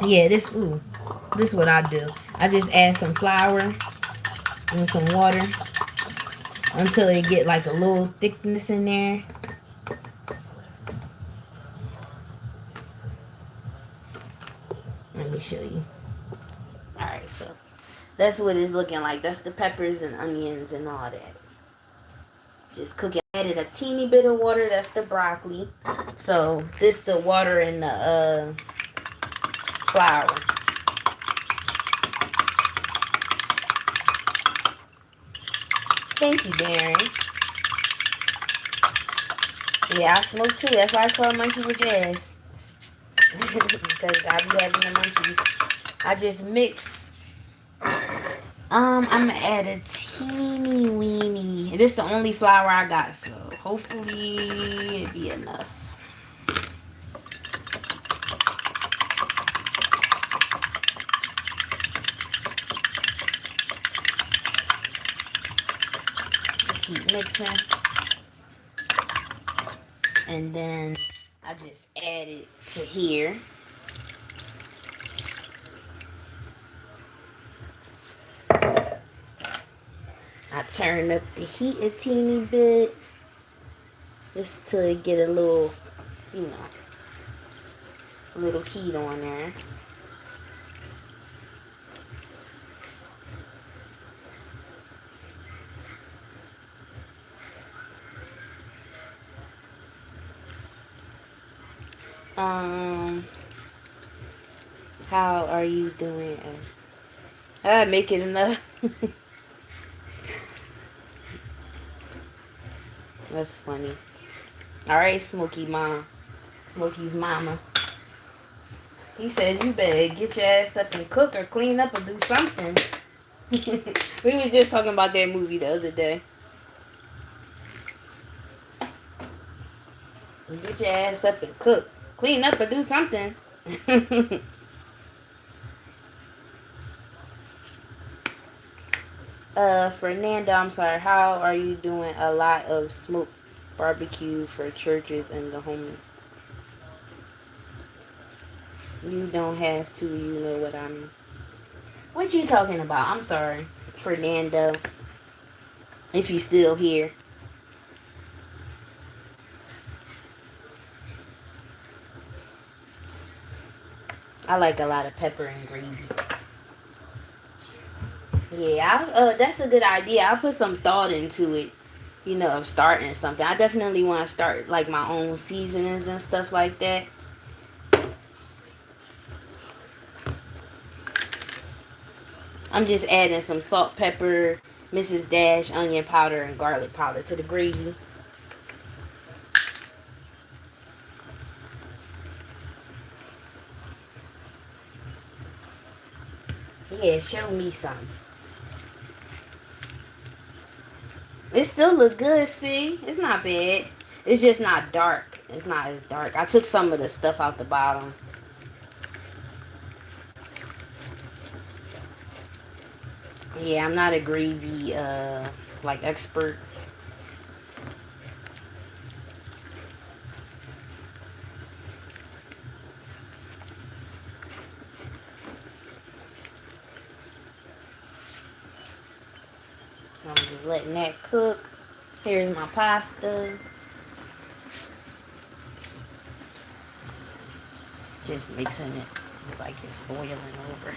Yeah, this is what I do. I just add some flour and some water until it get like a little thickness in there. Let me show you. Alright, so that's what it's looking like. That's the peppers and onions and all that. Just cook it. Added a teeny bit of water. That's the broccoli. So this the water and the flour. Thank you, Darren. Yeah, I smoke too. That's why I call Munchie with Jazz. Because I be having the munchies. I just mix. I'm gonna add a teeny weeny. This is the only flour I got, so hopefully it be enough. Keep mixing, and then I just add it to here. I turn up the heat a teeny bit just to get a little, a little heat on there. How are you doing? I make it enough. That's funny. Alright, Smokey's mama. He said you better get your ass up and cook or clean up or do something. We was just talking about that movie the other day. Get your ass up and cook. Clean up or do something. Fernando, I'm sorry. How are you doing? A lot of smoked barbecue for churches and the homeless. You don't have to. You know what I mean. What you talking about? I'm sorry, Fernando. If you still here. I like a lot of pepper and gravy. Yeah, that's a good idea. I'll put some thought into it, you know, of starting something. I definitely want to start like my own seasonings and stuff like that. I'm just adding some salt, pepper, Mrs. Dash, onion powder, and garlic powder to the gravy. Yeah, show me some. It still look good, see? It's not bad. It's just not dark. It's not as dark. I took some of the stuff out the bottom. Yeah, I'm not a gravy like expert. I'm just letting that cook. Here's my pasta. Just mixing it like it's boiling over.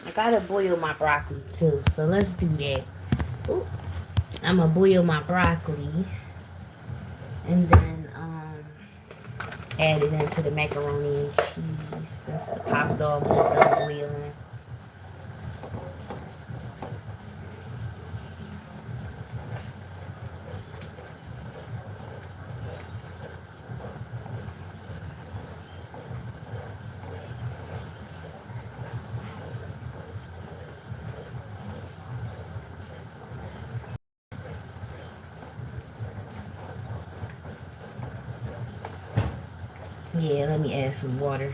I gotta boil my broccoli too, so let's do that. Ooh. I'm gonna boil my broccoli and then add it into the macaroni and cheese since the pasta almost done boiling. Yeah, let me add some water.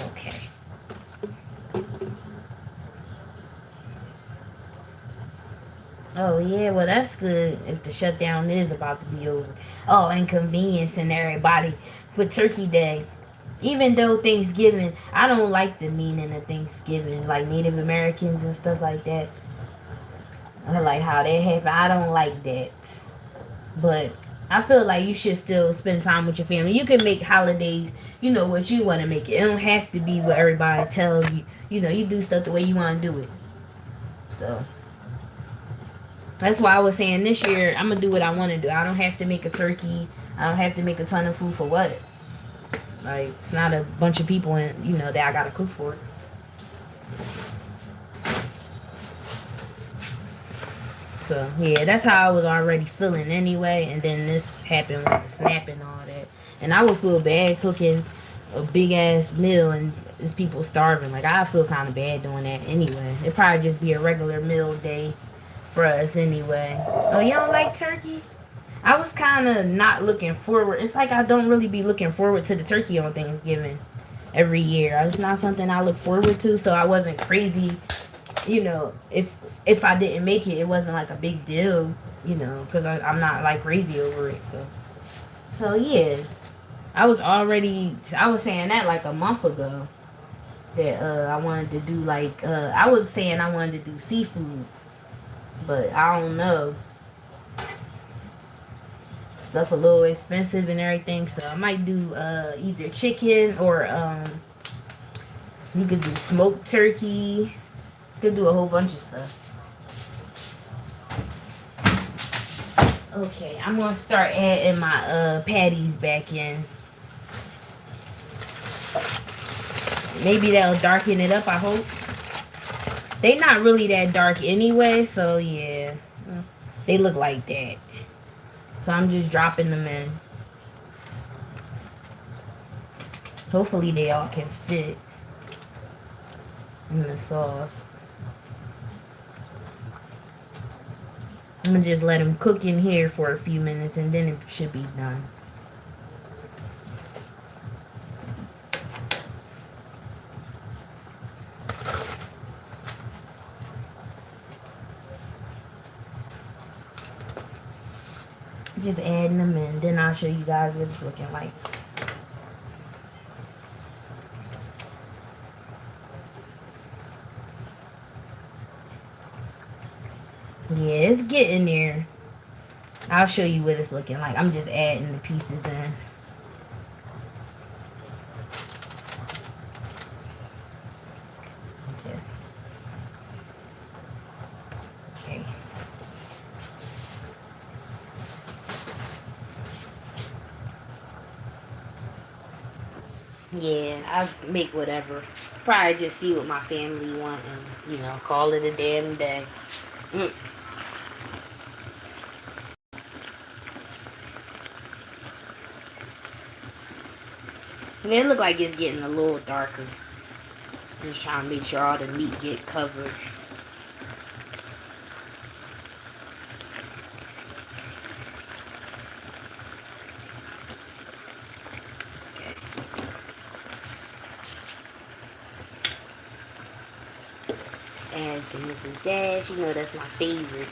Okay. Oh yeah, well that's good if the shutdown is about to be over. Oh, inconveniencing everybody for Turkey Day. Even though Thanksgiving, I don't like the meaning of Thanksgiving, like Native Americans and stuff like that. I like how that happened. I don't like that. But I feel like you should still spend time with your family. You can make holidays, you know, what you want to make it. It don't have to be what everybody tells you. You know, you do stuff the way you want to do it. So that's why I was saying this year I'm gonna do what I want to do. I don't have to make a turkey. I don't have to make a ton of food for what? Like it's not a bunch of people, and you know that I gotta cook for. So yeah, that's how I was already feeling anyway. And then this happened with the snap and all that. And I would feel bad cooking a big ass meal and there's people starving. Like I feel kind of bad doing that anyway. It'd probably just be a regular meal day for us anyway. Oh, you don't like turkey? I was kind of not looking forward. It's like I don't really be looking forward to the turkey on Thanksgiving every year. It's not something I look forward to, so I wasn't crazy. You know, if I didn't make it, it wasn't like a big deal. You know, because I'm not like crazy over it. So yeah, I was saying that like a month ago that I wanted to do like I was saying I wanted to do seafood, but I don't know. Stuff a little expensive and everything, so I might do either chicken or you could do smoked turkey. You could do a whole bunch of stuff. Okay, I'm gonna start adding my patties back in. Maybe that'll darken it up, I hope. They not really that dark anyway, so yeah. They look like that. So I'm just dropping them in. Hopefully they all can fit in the sauce. I'm gonna just let them cook in here for a few minutes and then it should be done. Just adding them in, then I'll show you guys what it's looking like. Yeah, it's getting there. I'll show you what it's looking like. I'm just adding the pieces in. Yes. Okay. Yeah, I make whatever. Probably just see what my family want and, call it a damn day. Mm. And it look like it's getting a little darker. I'm just trying to make sure all the meat get covered. Okay. Add some Mrs. Dash. You know that's my favorite.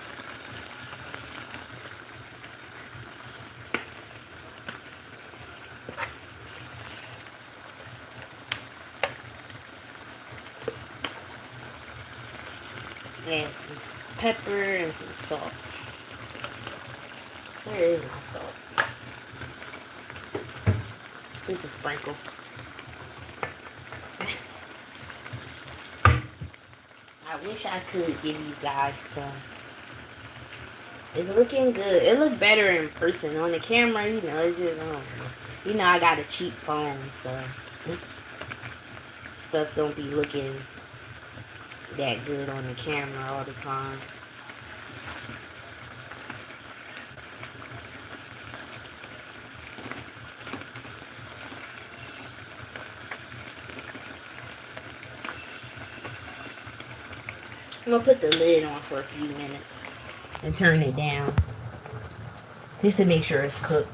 Add some pepper and some salt. Where is my salt? This is sprinkle. I wish I could give you guys some. It's looking good. It looked better in person. On the camera, it's just, I don't know. I got a cheap phone, so stuff don't be looking that good on the camera all the time. I'm gonna put the lid on for a few minutes and turn it down just to make sure it's cooked.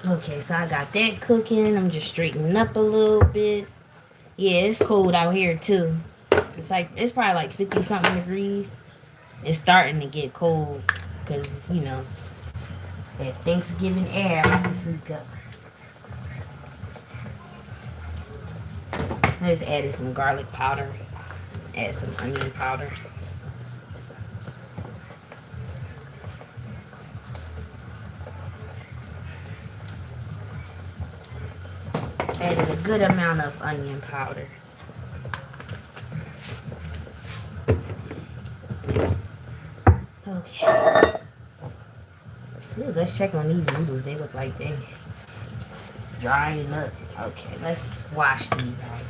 Okay, so I got that cooking. I'm just straightening up a little bit. Yeah, it's cold out here too. It's probably like 50 something degrees. It's starting to get cold because, that Thanksgiving air about to sneak up. I just added some garlic powder. Add some onion powder. Added a good amount of onion powder. Okay. Ooh, let's check on these noodles. They look like they drying up. Okay, let's wash these out.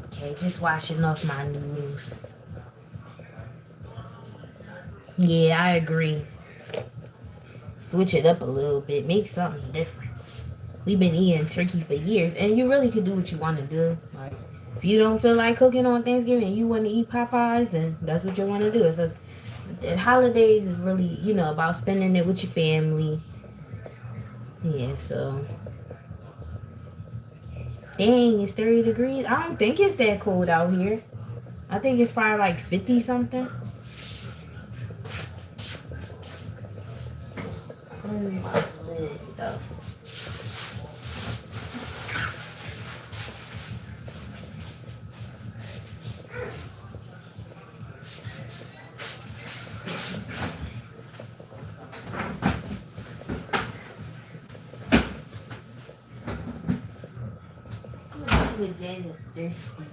Okay, just washing off my noodles. Yeah, I agree. Switch it up a little bit. Make something different. We've been eating turkey for years, and you really could do what you want to do. Like, if you don't feel like cooking on Thanksgiving and you want to eat Popeyes, then that's what you want to do. So, the holidays is really, about spending it with your family. Yeah, so. Dang, it's 30 degrees. I don't think it's that cold out here. I think it's probably like 50 something. My lid, though. With Jay is thirsty.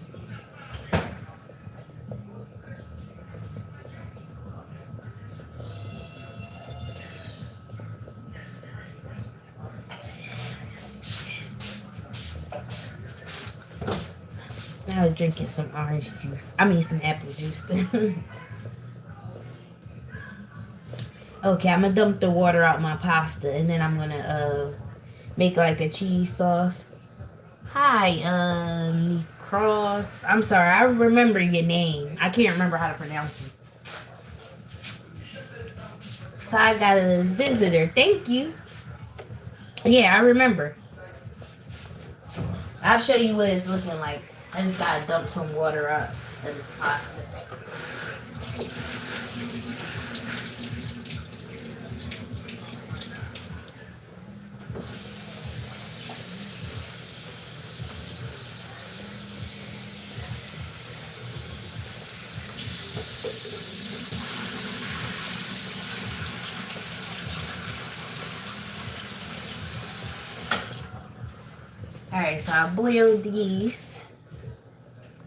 I was drinking some orange juice. Some apple juice. Okay, I'm gonna dump the water out my pasta, and then I'm gonna make like a cheese sauce. Hi, Cross. I'm sorry, I remember your name. I can't remember how to pronounce it. So I got a visitor. Thank you. Yeah, I remember. I'll show you what it's looking like. I just gotta dump some water up in this pasta. Alright, so I boiled these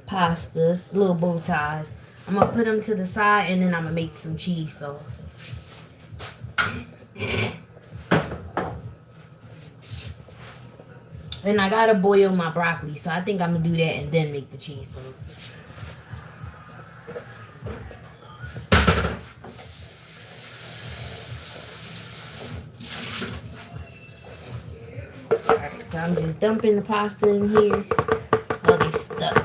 pastas, little bow ties. I'm gonna put them to the side and then I'm gonna make some cheese sauce. And I gotta boil my broccoli, so I think I'm gonna do that and then make the cheese sauce. Alright, so I'm just dumping the pasta in here. Oh, they stuck.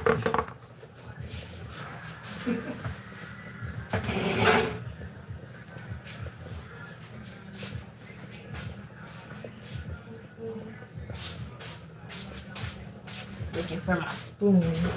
Just looking for my spoons.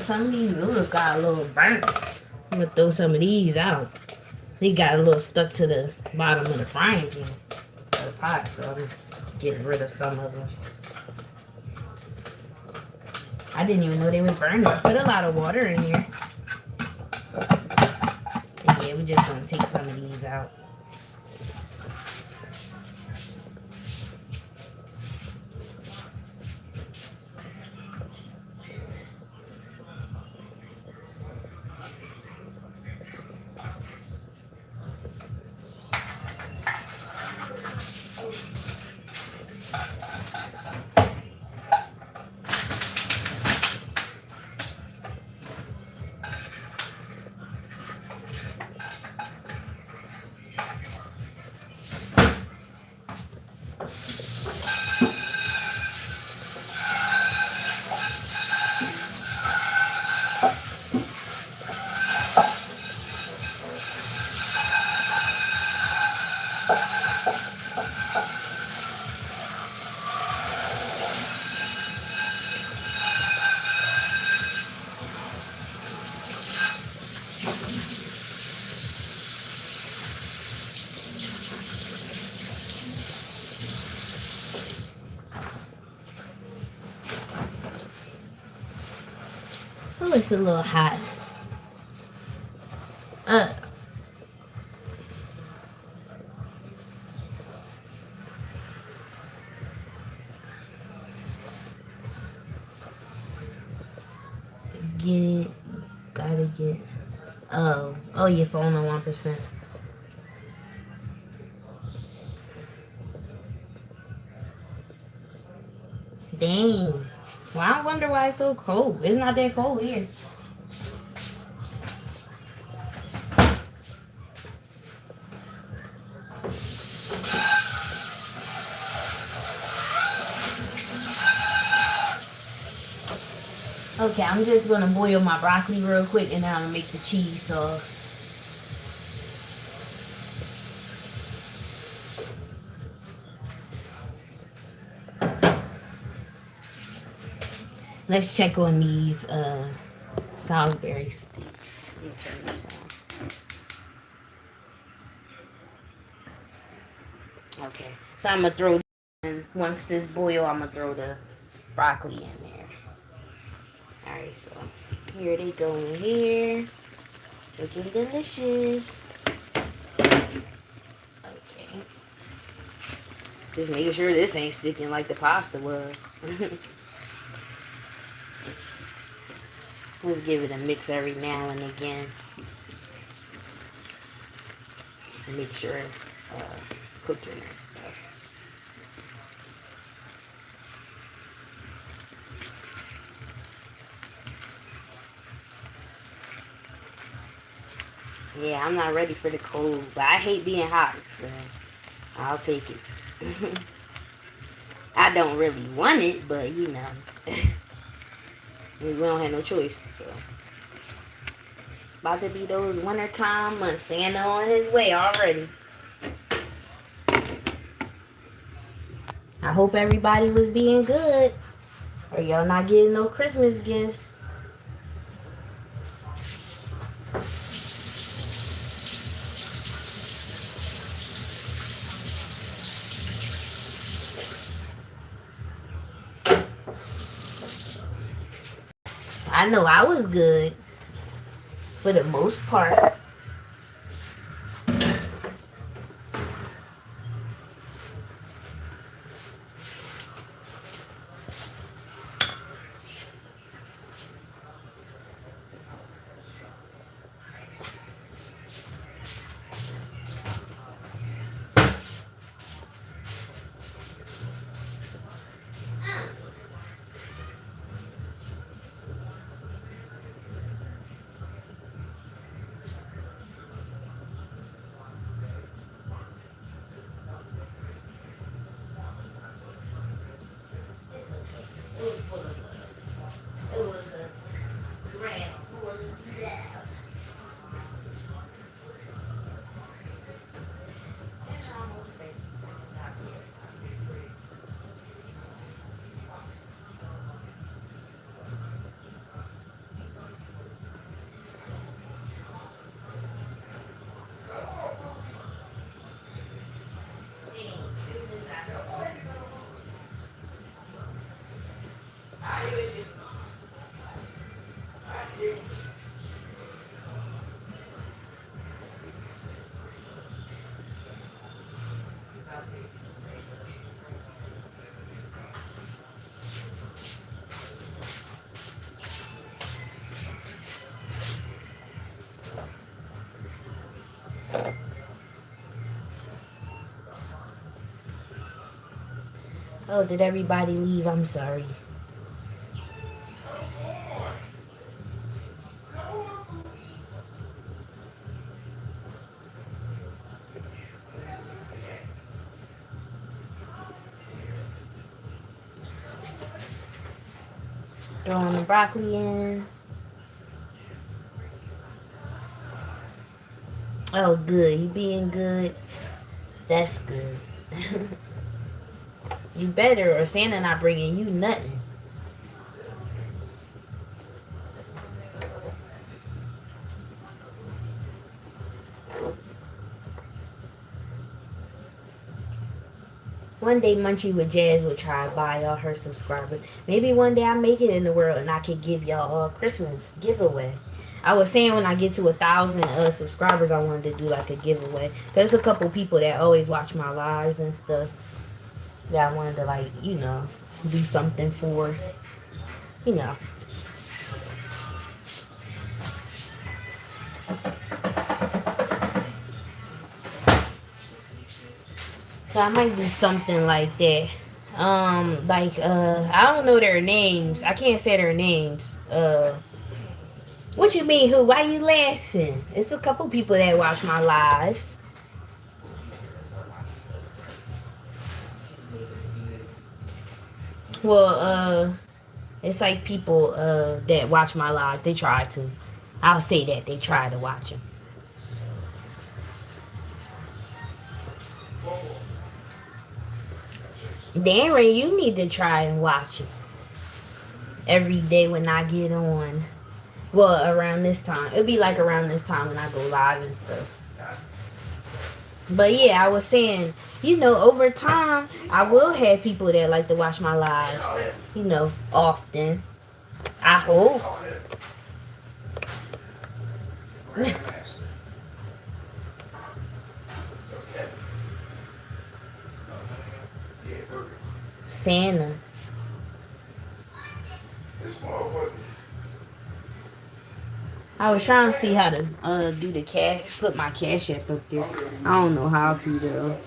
Some of these noodles got a little burnt. I'm gonna throw some of these out. They got a little stuck to the bottom of the frying pan of the pot, so I'm getting rid of some of them. I didn't even know they were burning. Put a lot of water in here. And yeah, we're just gonna take some of these out. Oh, it's a little hot. Get it. Gotta get. Oh, your phone on 1%. Dang. Well, I wonder why it's so cold. It's not that cold here. Okay, I'm just gonna boil my broccoli real quick and then I'm gonna make the cheese sauce. Let's check on these Salisbury steaks. Let me turn this on. Okay, so I'm gonna throw in, once this boil, I'm gonna throw the broccoli in there. Alright, so here they go in here. Looking delicious. Okay. Just making sure this ain't sticking like the pasta was. Let's give it a mix every now and again. Make sure it's cooking and stuff. Yeah, I'm not ready for the cold, but I hate being hot, so I'll take it. I don't really want it, but you know, we don't have no choice, so. About to be those wintertime months. Santa on his way already. I hope everybody was being good, or y'all not getting no Christmas gifts. I know I was good for the most part. Oh, did everybody leave? I'm sorry. Throwing the broccoli in. Oh, good. You being good? That's good. You better, or Santa not bringing you nothing. One day Munchie with Jazz will try to buy all her subscribers. Maybe one day I make it in the world and I can give y'all a Christmas giveaway. I was saying when I get to 1,000 subscribers, I wanted to do like a giveaway. There's a couple people that always watch my lives and stuff that I wanted to, like, you know, do something for, you know. So I might do something like that. I don't know their names. I can't say their names. What you mean, who? Why you laughing? It's a couple people that watch my lives. Well, it's like people that watch my lives. They try to. I'll say that they try to watch them. Darren, you need to try and watch it every day when I get on. Well, around this time. It'll be like around this time when I go live and stuff. But yeah, I was saying, you know, over time, I will have people that like to watch my lives, you know, often. I hope. Santa. I was trying to see how to do the cash, put my cash app up there. I don't know how to though.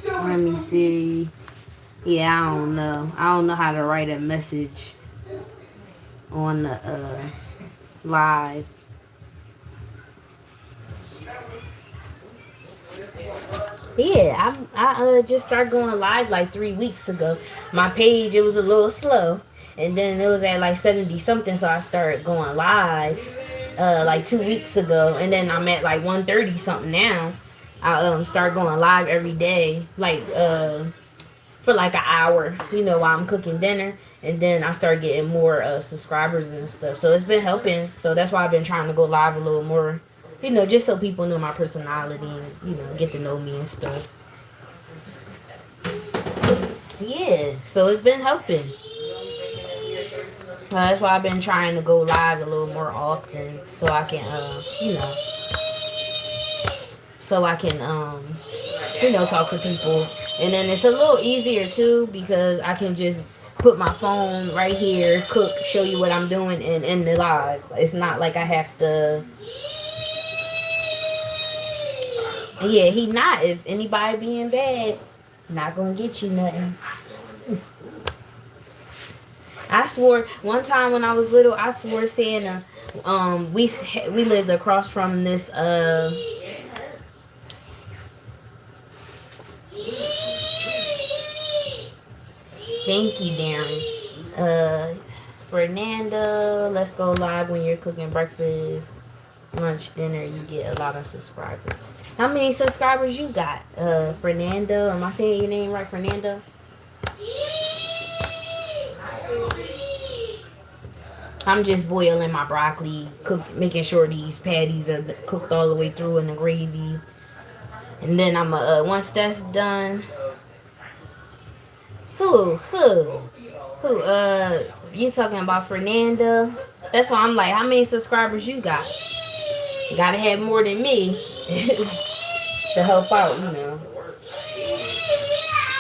Let me see. Yeah, I don't know. I don't know how to write a message on the live. Yeah, I just started going live like 3 weeks ago. My page, it was a little slow, and then it was at like 70 something, so I started going live like 2 weeks ago, and then I'm at like 130 something now. I start going live every day, like for like an hour, while I'm cooking dinner, and then I start getting more subscribers and stuff. So it's been helping. So that's why I've been trying to go live a little more. Just so people know my personality and, get to know me and stuff. Yeah, so it's been helping. That's why I've been trying to go live a little more often so I can, talk to people. And then it's a little easier too because I can just put my phone right here, cook, show you what I'm doing, and end the live. It's not like I have to. Yeah, he not. If anybody being bad, not gonna get you nothing. I swore one time when I was little, I swore Santa. We lived across from this Thank you, Darren. Fernanda, let's go live when you're cooking breakfast, lunch, dinner. You get a lot of subscribers. How many subscribers you got, Fernanda? Am I saying your name right, Fernanda? I'm just boiling my broccoli, making sure these patties are cooked all the way through in the gravy. And then I'm once that's done. Who? You talking about Fernanda? That's why I'm like, how many subscribers you got? You gotta have more than me to help out, Now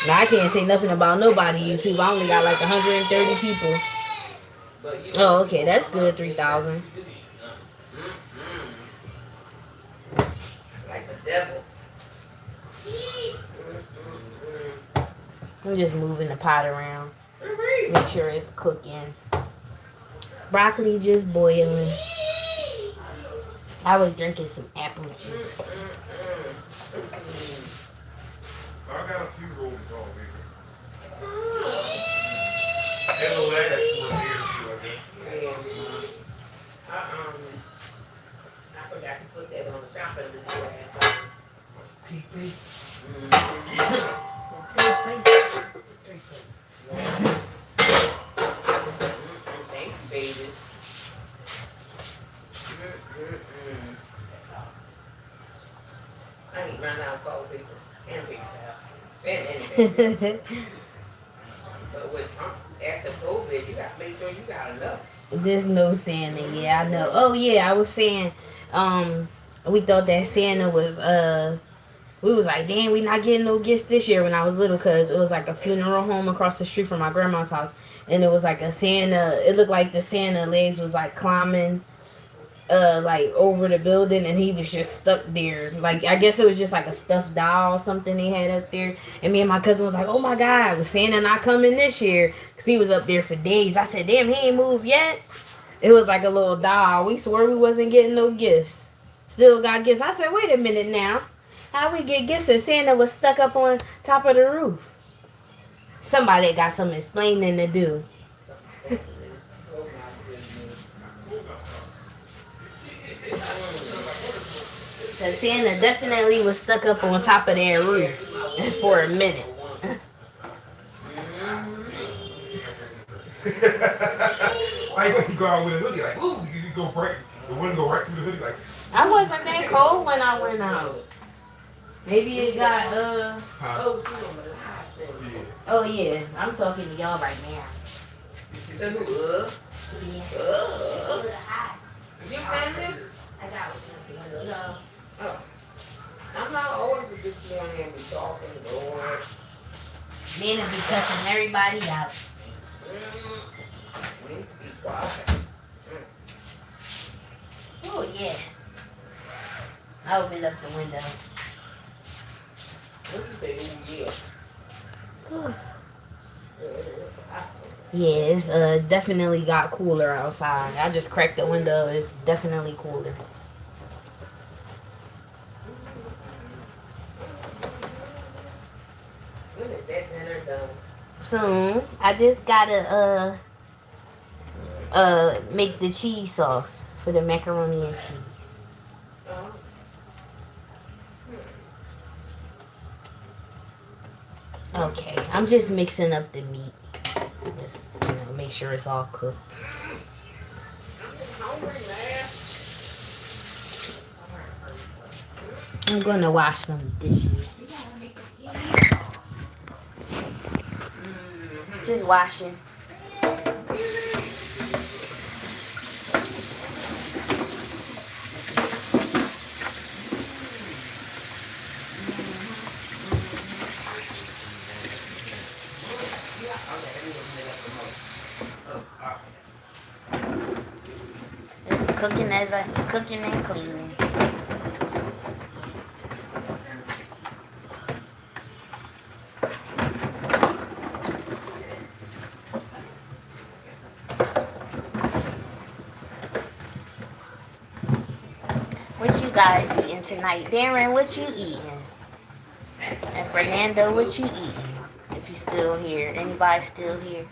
I can't say nothing about nobody YouTube. I only got like 130 people. Oh, okay, that's good. 3,000. Like the devil. I'm just moving the pot around. Make sure it's cooking. Broccoli just boiling. I was drinking some apple juice. I got a few rolls on here. And the last one here, I forgot to put that on the shopping list. TP. Thank you, babies. I need to run out of toilet paper and paper towel. And anything. But with Trump, after COVID, you got to make sure you got enough. There's no Santa. Yeah, I know. Oh yeah, I was saying, we thought that Santa was we was like, damn, we not getting no gifts this year when I was little, cause it was like a funeral home across the street from my grandma's house, and it was like a Santa. It looked like the Santa legs was like climbing, like over the building, and he was just stuck there. Like I guess it was just like a stuffed doll or something they had up there. And me and my cousin was like, oh my God, was Santa not coming this year? Cause he was up there for days. I said, damn, he ain't moved yet. It was like a little doll. We swore we wasn't getting no gifts. Still got gifts. I said, wait a minute now. How we get gifts and Santa was stuck up on top of the roof? Somebody got some explaining to do. Cause Santa definitely was stuck up on top of that roof for a minute. Like when you go out with a hoodie, like, ooh, you go right, the wind go right through the hoodie, like. I wasn't that cold when I went out. Maybe it got Oh yeah, I'm talking to y'all right now. Yeah. You family? I got no. Oh. I'm not always just going in and talking, Lord. Men will be cussing everybody out. Oh yeah. I opened up the window. Yeah, it's definitely got cooler outside. I just cracked the window. It's definitely cooler. Soon. I just gotta make the cheese sauce for the macaroni and cheese. Okay, I'm just mixing up the meat. Just, make sure it's all cooked. I'm gonna wash some dishes. Just washing. Just cooking as I cooking and cleaning. What you guys eating tonight? Darren, what you eating? And Fernando, what you eating? If you still here. Anybody still here?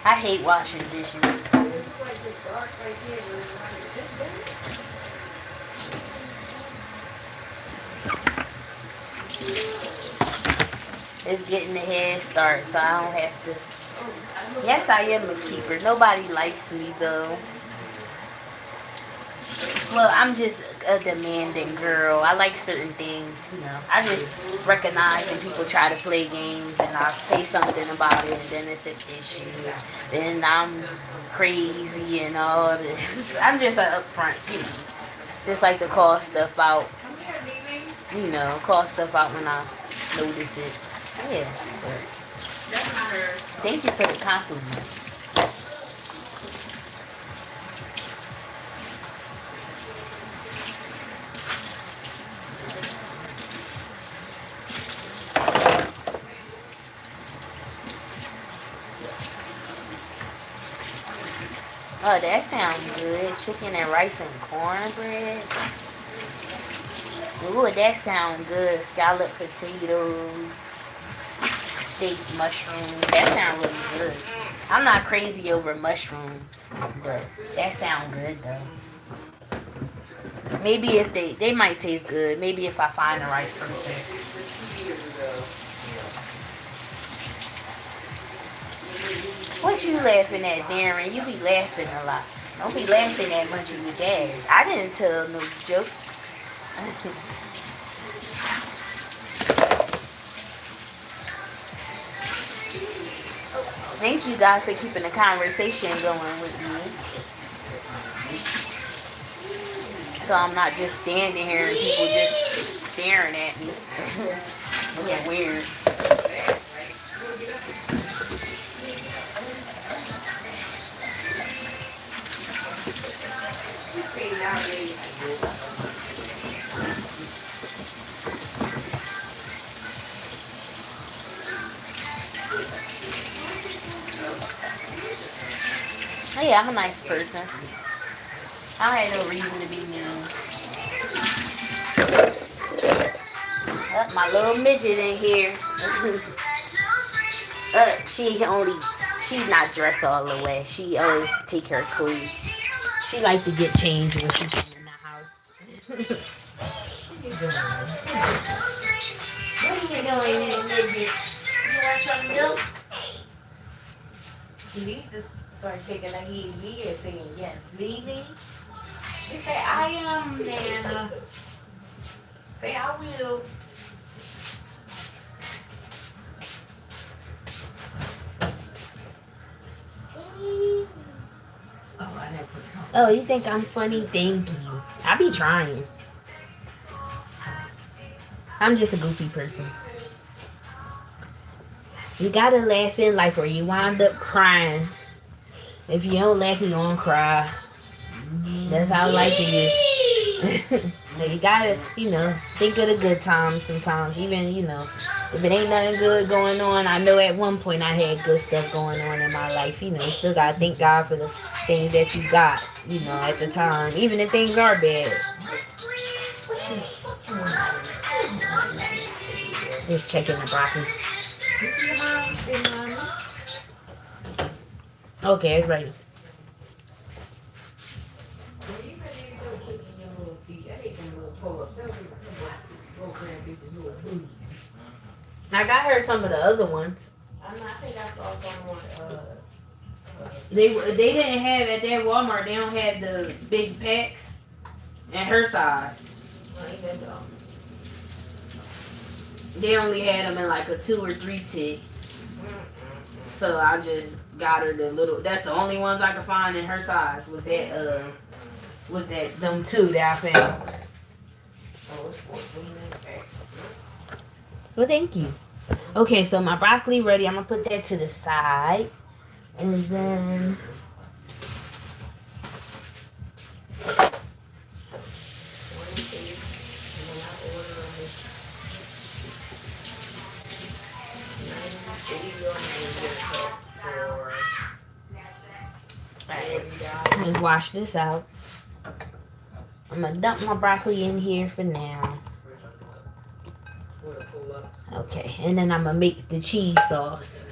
I hate washing dishes. It's getting the head start, so I don't have to. Yes, I am a keeper. Nobody likes me, though. Well, I'm just a demanding girl. I like certain things, I just recognize when people try to play games and I say something about it and then it's an issue. Then I'm crazy and all this. I'm just an upfront, just like to call stuff out. Call stuff out when I notice it. Yeah. Thank you for the compliment. Oh, that sounds good. Chicken and rice and cornbread. Ooh, that sounds good. Scalloped potatoes, steak, mushrooms. That sounds really good. I'm not crazy over mushrooms, but that sounds good though. Maybe if they might taste good. Maybe if I find the right person. What you laughing at, Darren? You be laughing a lot. Don't be laughing at much of your jazz. I didn't tell no jokes. Thank you guys for keeping the conversation going with me. So I'm not just standing here and people just staring at me. Looking weird. Oh yeah, I'm a nice person. I had no reason to be mean. Oh, my little midget in here. She not dressed all the way. She always take her clothes. She like to get changed when she come in the house. What are you doing, little midget? You want some milk? You need to start shaking like he's Lee saying yes. Lee? She say, I am Nana. Say, I will. Oh, you think I'm funny? Thank you. I be trying. I'm just a goofy person. You gotta laugh in life or you wind up crying. If you don't laugh, you gonna cry. That's how life is. But you gotta, think of the good times sometimes. Even, if it ain't nothing good going on. I know at one point I had good stuff going on in my life. You still gotta thank God for the things that you got, at the time. Even if things are bad. Just checking the broccoli. You see how Okay, it's ready. when you ready to go put in your little feet, I hate them little pull-ups. They'll be go grab these little booty. I got her some of the other ones. I think I saw someone, They didn't have at that Walmart. They don't have the big packs and her size. They only had them in like a 2 or 3 tick. So I just got her the little. That's the only ones I could find in her size. Was that them 2 that I found? oh, it's 14 in the back. Well, thank you. Okay, so my broccoli ready. I'm gonna put that to the side, and then. Let's wash this out. I'm gonna dump my broccoli in here for now. Okay, and then I'm gonna make the cheese sauce.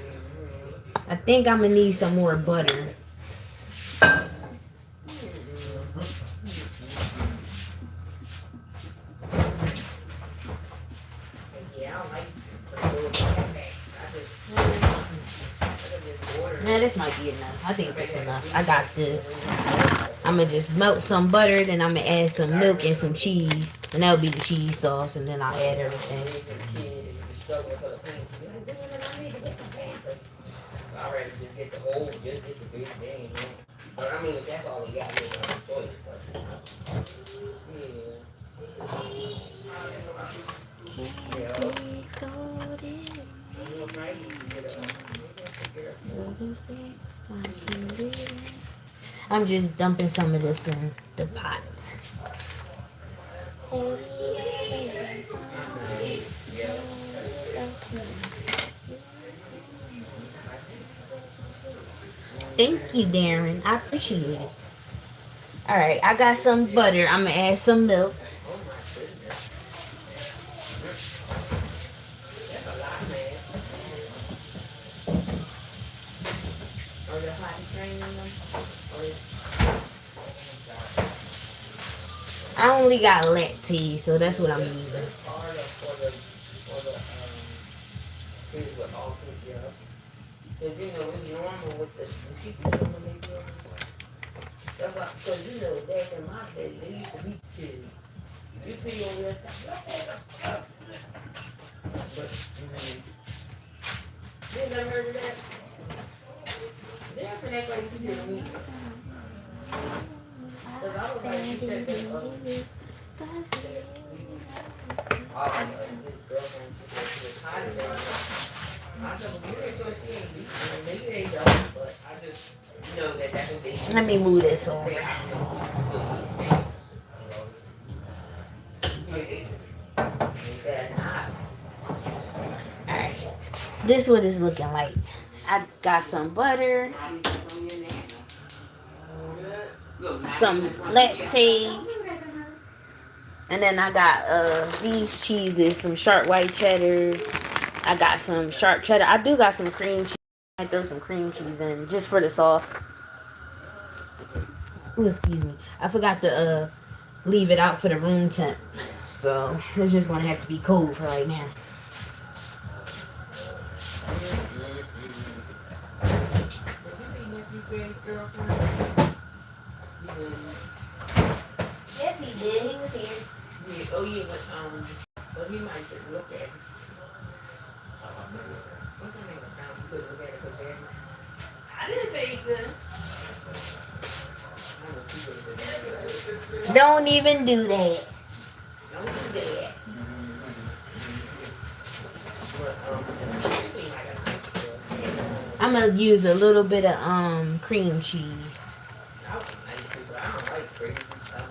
I think I'm gonna need some more butter. Nah, this might be enough. I think that's enough. I got this. I'm gonna just melt some butter, then I'm gonna add some milk and some cheese, and that'll be the cheese sauce, and then I'll add everything. Alright, just get the whole, just get the big thing, But I mean, if that's all we got, we're gonna choice. I'm just dumping some of this in the pot. Thank you, Darren. I appreciate it. Alright, I got some butter. I'm going to add some milk. I only got latte, so that's what I'm using. Because it's normal with the people when they do it. Because back in my day, they used to be kids. You see on your stuff. You never heard of that? They're for that way you did me. Because I was like, you said that. His girlfriend, she was hiding there. I told them, you ain't sure she ain't beat. Maybe they don't, but I just know that that's what they do. Let me move this on. Alright. This is what it's looking like. I got some butter. Some latte. And then I got these cheeses, some sharp white cheddar. I got some sharp cheddar. I do got some cream cheese. I throw some cream cheese in just for the sauce. Ooh, excuse me. I forgot to leave it out for the room temp. So it's just gonna have to be cold for right now. Yes, he did. He was here. Yeah, oh yeah, but he might just look at it. What's her name? Sounds good. Look at it, I didn't say he could. I know people Don't even do that. Don't do that. But, it seemed like a nice girl. I'm gonna use a little bit of cream cheese. I was nice too, but I don't like crazy stuff.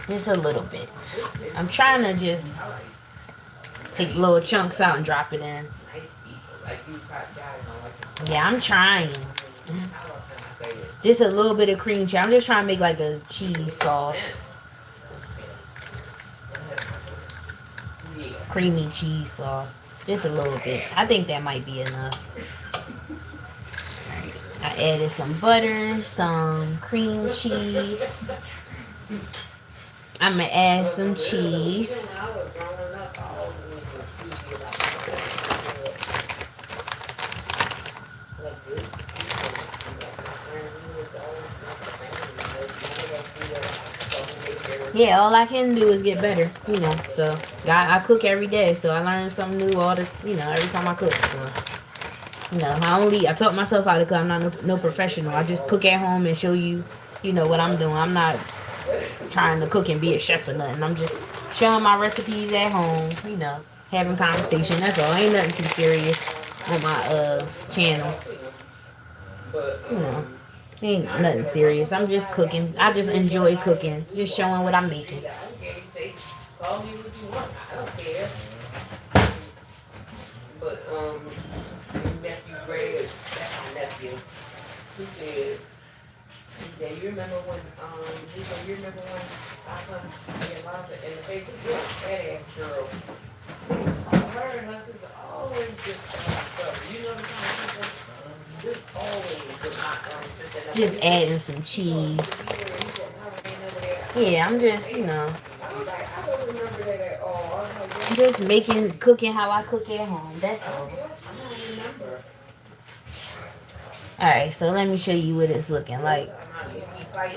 Just a little bit. I'm trying to just take little chunks out and drop it in. Nice people. Like you guys don't like Yeah, I'm trying. how can I say it? Just a little bit of cream cheese. I'm just trying to make like a cheese sauce. Yeah. Creamy cheese sauce. Just a little bit. I think that might be enough. I added some butter, some cream cheese. I'm gonna add some cheese. When I was growing up, I always would TV like good. Like my friends, we was always like the same. Yeah, all I can do is get better, you know. So I cook every day, so I learn something new all the, you know, every time I cook. So, you know, I taught myself how to cook. I'm not no professional. I just cook at home and show you, you know, what I'm doing. I'm not trying to cook and be a chef or nothing. I'm just showing my recipes at home, you know, having conversation. That's all. Ain't nothing too serious on my channel. You know, ain't nothing serious. I'm just cooking. I just enjoy cooking. Just showing what I'm making. Call me what you want. I don't care. But nephew Greg, that's my nephew. He said, you remember when Papa Yolanda in the face of your fat ass girl. Her and us is always just stuff. You know the kind of people just always with my sister. Just adding some cheese. Yeah, I'm just, you know, I don't remember that at all. just cooking how I cook at home. That's all. I don't remember. Alright, so let me show you what it's looking like. I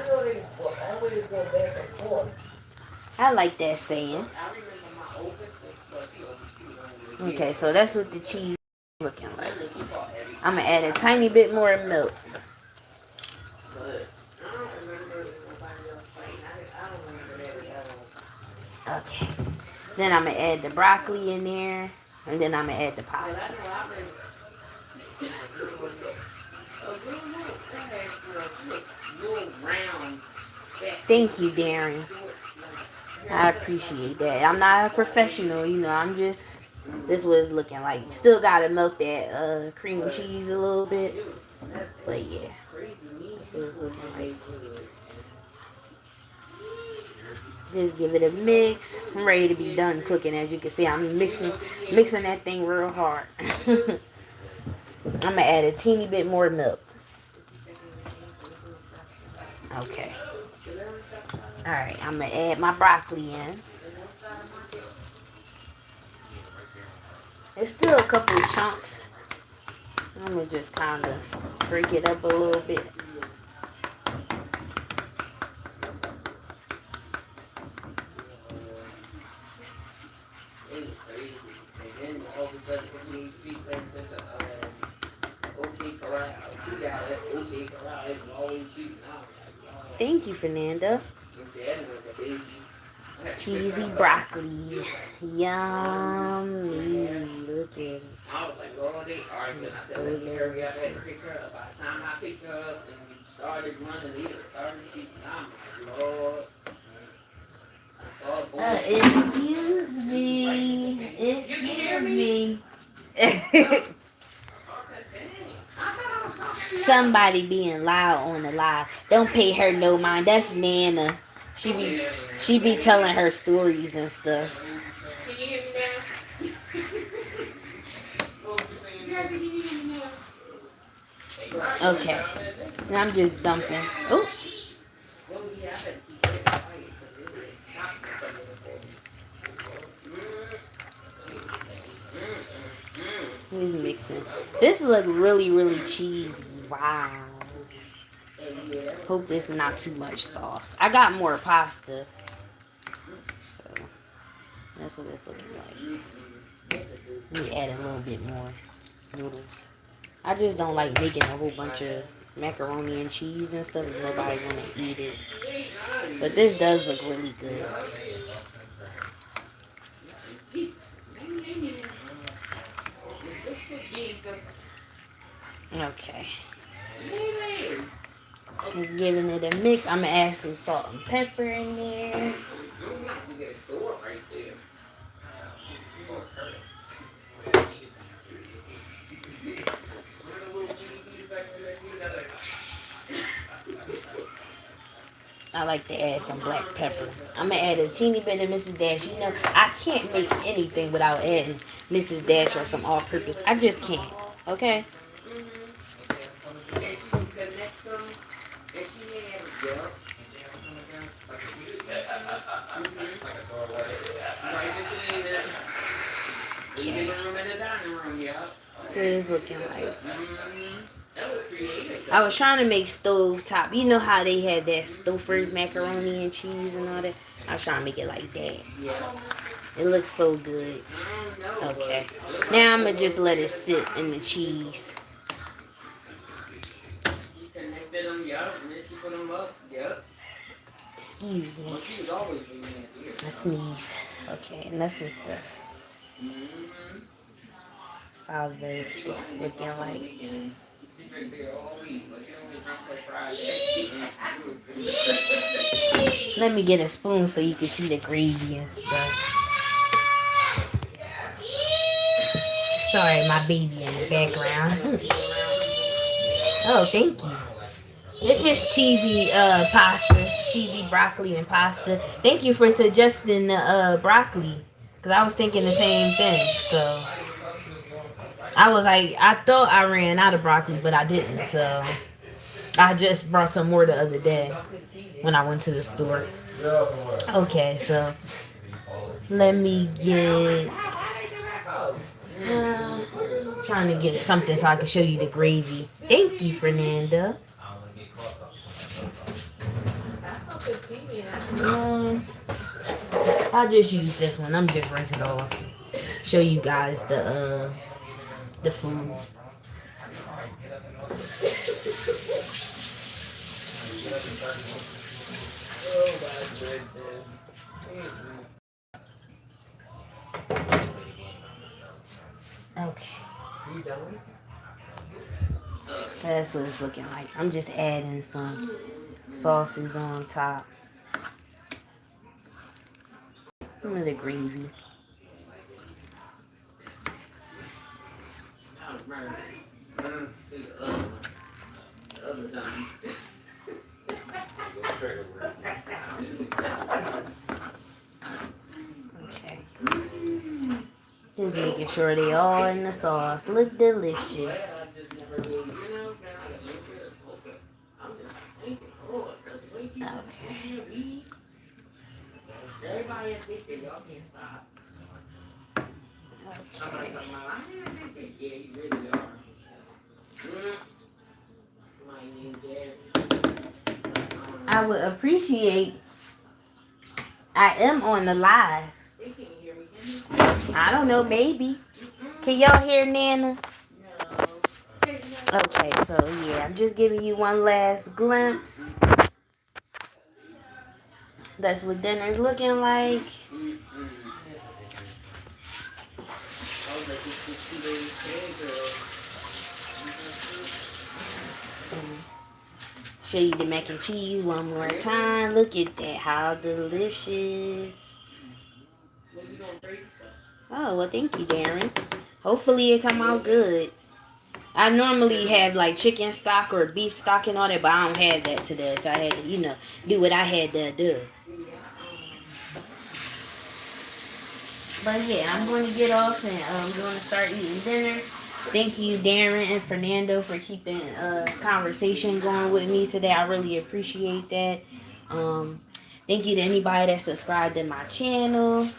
know they will always go back and forth. I like that saying. Okay, so that's what the cheese is looking like. I'm gonna add a tiny bit more milk. Okay. Then I'm gonna add the broccoli in there, and then I'm gonna add the pasta. Thank you, Darren. I appreciate that. I'm not a professional, you know. I'm just, this is what it's looking like. Still gotta milk that cream cheese a little bit, but yeah, that's what it's looking like. Just give it a mix. I'm ready to be done cooking. As you can see, I'm mixing that thing real hard. I'm gonna add a teeny bit more milk. Okay. Alright, I'm gonna add my broccoli in. There's still a couple of chunks. I'm gonna just kind of break it up a little bit. Thank you, Fernanda. Cheesy broccoli. Yummy. Look at it. I was like, oh, they arguing. I said, let me hurry up and pick her up. By the time I picked her up and started running, either started shooting, I'm like, Lord. Excuse me. Excuse me. Somebody being loud on the live. Don't pay her no mind. That's Nana. She be telling her stories and stuff. Can you hear me now? Okay. And I'm just dumping. Oh. He's mixing. This look really, really cheesy. Wow. Hope there's not too much sauce. I got more pasta. So, that's what it's looking like. Let me add a little bit more noodles. I just don't like making a whole bunch of macaroni and cheese and stuff, and nobody want to eat it. But this does look really good. Okay. Just giving it a mix. I'm going to add some salt and pepper in there. I like to add some black pepper. I'm going to add a teeny bit of Mrs. Dash. You know, I can't make anything without adding Mrs. Dash or some all-purpose. I just can't. Okay? So it's looking like. I was trying to make stovetop. You know how they had that Stouffer's macaroni and cheese and all that? I was trying to make it like that. It looks so good. Okay. Now I'm going to just let it sit in the cheese. Excuse me. I sneeze. Okay, and that's what the Salisbury sticks looking like. Let me get a spoon so you can see the gravy and stuff. Sorry, my baby in the background. Oh, thank you. It's just cheesy pasta, cheesy broccoli and pasta. Thank you for suggesting the broccoli, because I was thinking the same thing. So I was like, I thought I ran out of broccoli, but I didn't. So I just brought some more the other day when I went to the store. Okay, so let me get trying to get something so I can show you the gravy. Thank you, Fernanda. I'll just use this one. I'm just rinsing it off. Show you guys the food. Okay. That's what it's looking like. I'm just adding some sauces on top. Some of the gravy. Okay. Just making sure they all in the sauce. Look delicious. Okay. Everybody addicted, y'all can't stop. Okay. Yeah, you really are. I would appreciate. I am on the live. I don't know, maybe. Can y'all hear Nana? No. Okay, so yeah, I'm just giving you one last glimpse. That's what dinner's looking like. Show you the mac and cheese one more time. Look at that. How delicious. Oh, well, thank you, Darren. Hopefully it come out good. I normally have like chicken stock or beef stock and all that, but I don't have that today. So I had to, do what I had to do. But yeah, I'm going to get off and I'm going to start eating dinner. Thank you, Darren and Fernando, for keeping conversation going with me today. I really appreciate that. Thank you to anybody that subscribed to my channel.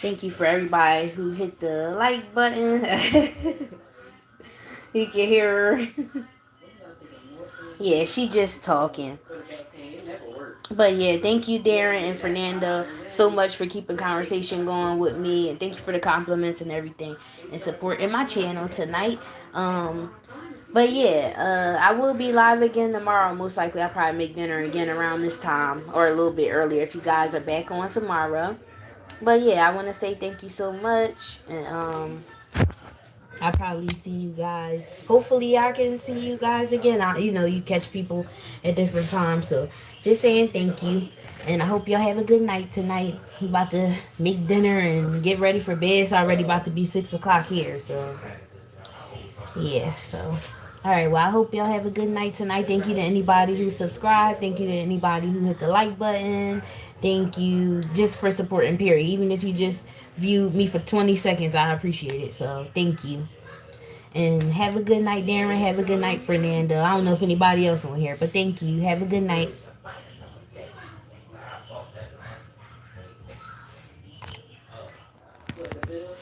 Thank you for everybody who hit the like button. You can hear her. Yeah, she just talking. But yeah, thank you, Darren and Fernando, so much for keeping conversation going with me, and thank you for the compliments and everything and support in my channel tonight. But yeah, I will be live again tomorrow. Most likely, I'll probably make dinner again around this time or a little bit earlier if you guys are back on tomorrow. But yeah, I want to say thank you so much, and I'll probably see you guys. Hopefully, I can see you guys again. You catch people at different times, so just saying thank you, and I hope y'all have a good night tonight. I'm about to make dinner and get ready for bed. It's already about to be 6 o'clock here, so yeah. So, all right. Well, I hope y'all have a good night tonight. Thank you to anybody who subscribed. Thank you to anybody who hit the like button. Thank you just for supporting. Period. Even if you just viewed me for 20 seconds, I appreciate it. So thank you. And have a good night, Darren. Have a good night, Fernando. I don't know if anybody else on here, but thank you. Have a good night. What, the bill?